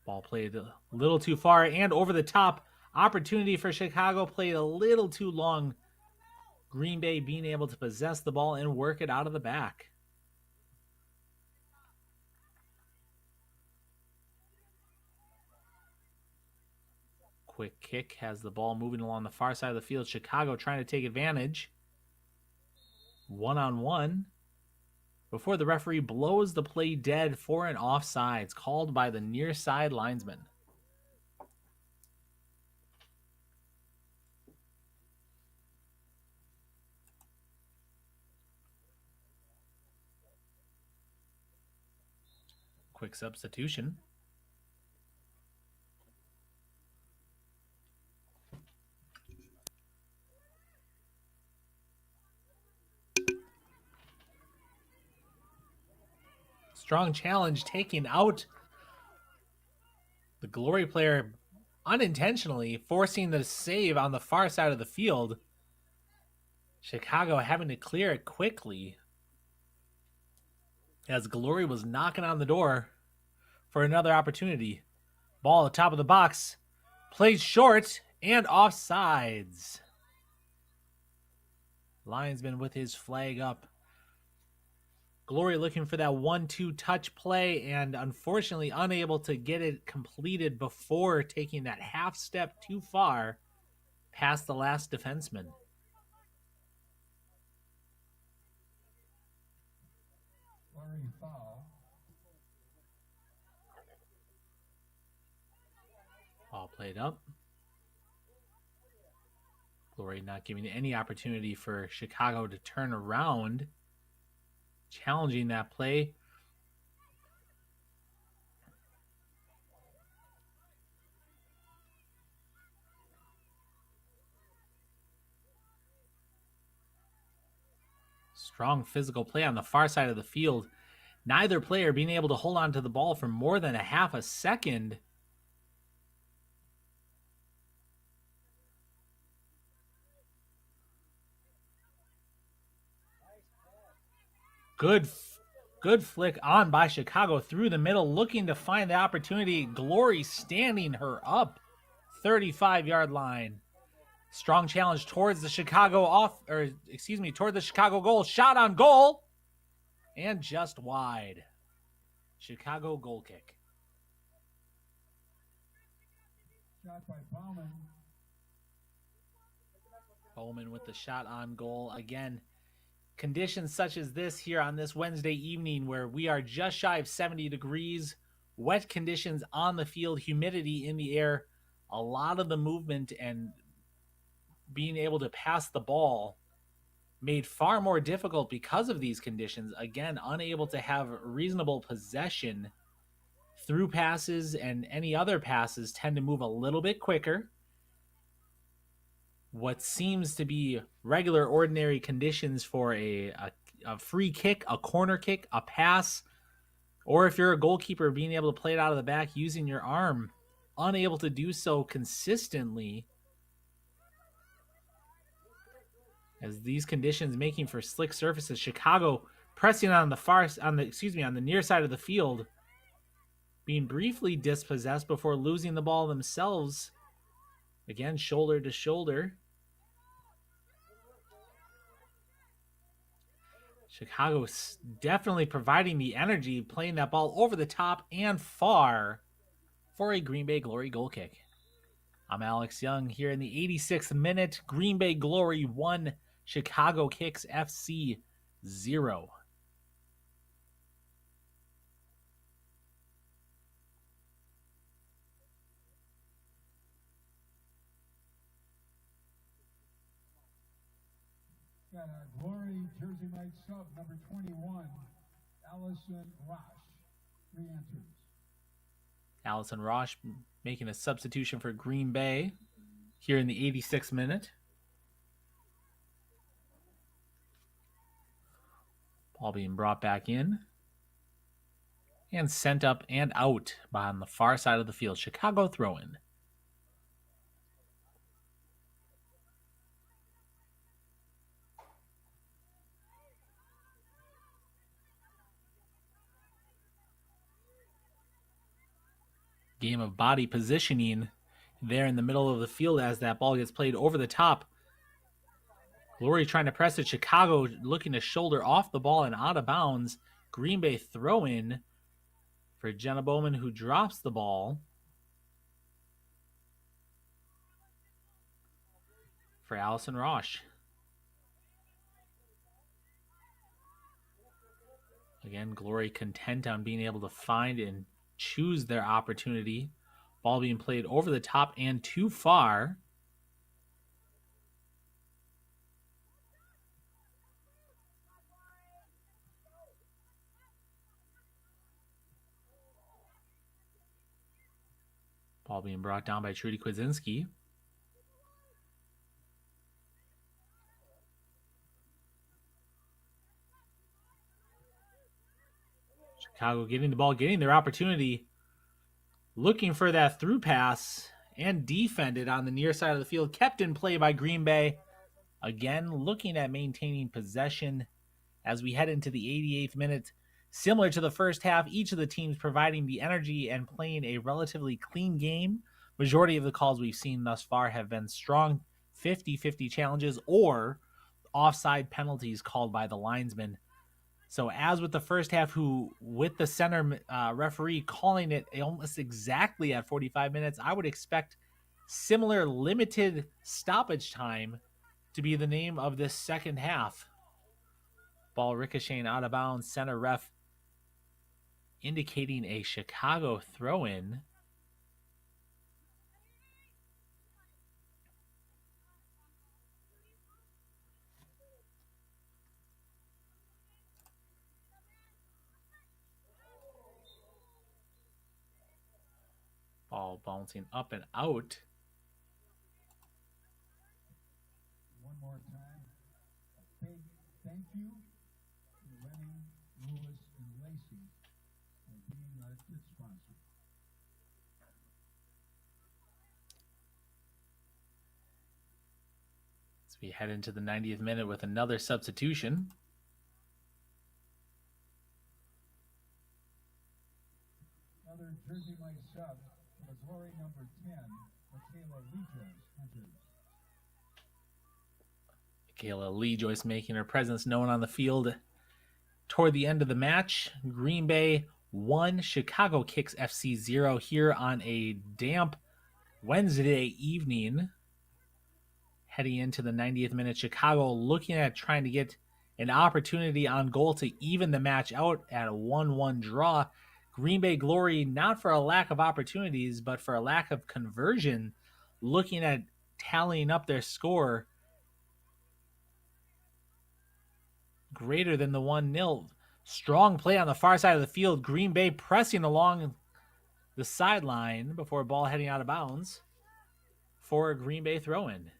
Ball played a little too far and over the top. Opportunity for Chicago played a little too long. Green Bay being able to possess the ball and work it out of the back. Quick kick has the ball moving along the far side of the field. Chicago trying to take advantage. 1-on-1. Before the referee blows the play dead for an offsides called by the near side linesman. Quick substitution. Strong challenge taking out the Glory player unintentionally, forcing the save on the far side of the field. Chicago having to clear it quickly as Glory was knocking on the door for another opportunity. Ball at the top of the box, played short and offsides. Linesman with his flag up. Glory looking for that 1-2 touch play and unfortunately unable to get it completed before taking that half step too far past the last defenseman. Glory foul. All played up. Glory not giving any opportunity for Chicago to turn around. Challenging that play. Strong physical play on the far side of the field. Neither player being able to hold on to the ball for more than a half a second. Good flick on by Chicago through the middle, looking to find the opportunity. Glory standing her up. 35-yard line. Strong challenge towards the Chicago toward the Chicago goal. Shot on goal. And just wide. Chicago goal kick. Shot by Bowman. Bowman with the shot on goal. Again, conditions such as this here on this Wednesday evening where we are just shy of 70 degrees, wet conditions on the field, humidity in the air, a lot of the movement and being able to pass the ball made far more difficult because of these conditions. Again, unable to have reasonable possession. Through passes and any other passes tend to move a little bit quicker. What seems to be regular, ordinary conditions for a free kick, a corner kick, a pass, or if you're a goalkeeper, being able to play it out of the back using your arm, unable to do so consistently, as these conditions making for slick surfaces. Chicago pressing on the near side of the field, being briefly dispossessed before losing the ball themselves. Again, shoulder to shoulder. Chicago definitely providing the energy, playing that ball over the top and far for a Green Bay Glory goal kick. I'm Alex Young here in the 86th minute. Green Bay Glory 1, Chicago KICS FC 0. Got a Glory Jersey Mike sub, number 21, Allison Rosh, re-enters. Allison Rosh making a substitution for Green Bay here in the 86th minute. Ball being brought back in and sent up and out on the far side of the field. Chicago throw-in. Game of body positioning there in the middle of the field as that ball gets played over the top. Glory trying to press it. Chicago looking to shoulder off the ball and out of bounds. Green Bay throw in for Jenna Bowman, who drops the ball for Allison Rosh. Again, Glory content on being able to find and choose their opportunity. Ball being played over the top and too far. Ball being brought down by Trudy Kwasinski. Chicago getting the ball, getting their opportunity, looking for that through pass, and defended on the near side of the field. Kept in play by Green Bay. Again, looking at maintaining possession as we head into the 88th minute. Similar to the first half, each of the teams providing the energy and playing a relatively clean game. Majority of the calls we've seen thus far have been strong 50-50 challenges or offside penalties called by the linesman. So as with the first half, who with the center referee calling it almost exactly at 45 minutes, I would expect similar limited stoppage time to be the name of this second half. Ball ricocheting out of bounds, center ref indicating a Chicago throw-in. Ball bouncing up and out. One more time, a big thank you to Lennon, Lewis, and Lacey for being our kit sponsor. As we head into the 90th minute with another substitution. Another jersey might sub for the Glory number 10, Michaela Lejoyce enters. Michaela Lejoyce making her presence known on the field toward the end of the match. Green Bay 1, Chicago KICS FC 0 here on a damp Wednesday evening. Heading into the 90th minute, Chicago looking at trying to get an opportunity on goal to even the match out at a 1-1 draw. Green Bay Glory, not for a lack of opportunities, but for a lack of conversion, looking at tallying up their score greater than the 1-0. Strong play on the far side of the field. Green Bay pressing along the sideline before ball heading out of bounds for a Green Bay throw-in.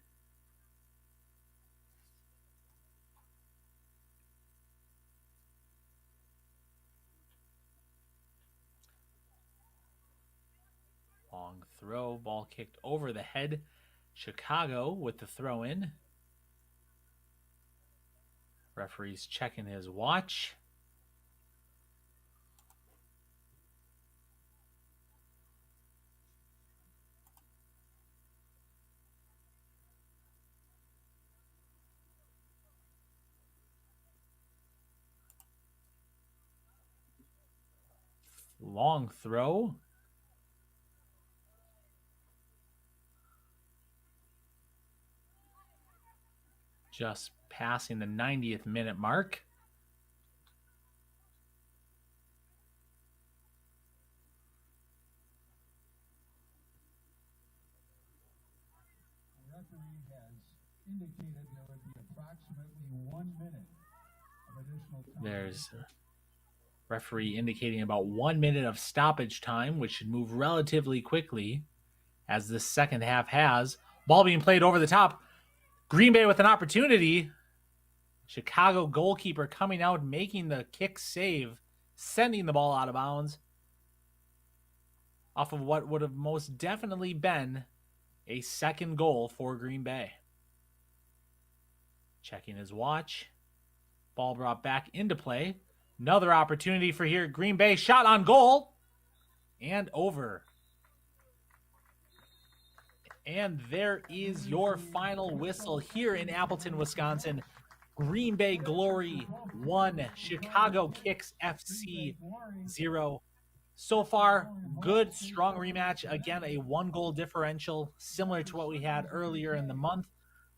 Long throw, ball kicked over the head. Chicago with the throw-in. Referee's checking his watch. Long throw. Just passing the 90th minute mark. The referee has indicated there would be approximately 1 minute of additional time. There's referee indicating about 1 minute of stoppage time, which should move relatively quickly as this second half has. Ball being played over the top. Green Bay with an opportunity. Chicago goalkeeper coming out, making the kick save, sending the ball out of bounds off of what would have most definitely been a second goal for Green Bay. Checking his watch. Ball brought back into play. Another opportunity for here. Green Bay shot on goal and over. And there is your final whistle here in Appleton, Wisconsin. Green Bay Glory 1, Chicago KICS FC 0. So far, good, strong rematch. Again, a 1-goal differential, similar to what we had earlier in the month.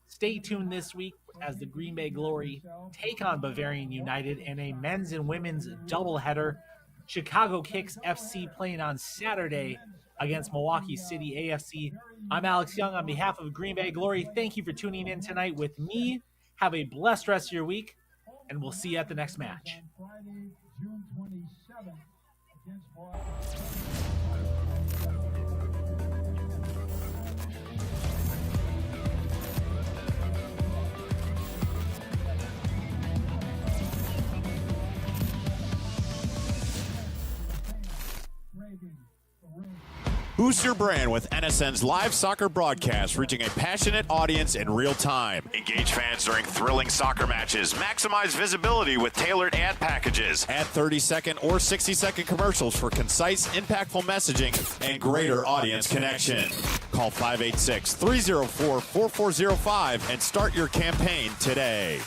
Stay tuned this week as the Green Bay Glory take on Bavarian United in a men's and women's doubleheader. Chicago KICS FC playing on Saturday against Milwaukee City AFC. I'm Alex Young on behalf of Green Bay Glory. Thank you for tuning in tonight with me. Have a blessed rest of your week, and we'll see you at the next match. On Friday, June 27th against Milwaukee. Boost your brand with NSN's live soccer broadcast, reaching a passionate audience in real time. Engage fans during thrilling soccer matches. Maximize visibility with tailored ad packages. Add 30-second or 60-second commercials for concise, impactful messaging and greater audience connection. Call 586-304-4405 and start your campaign today.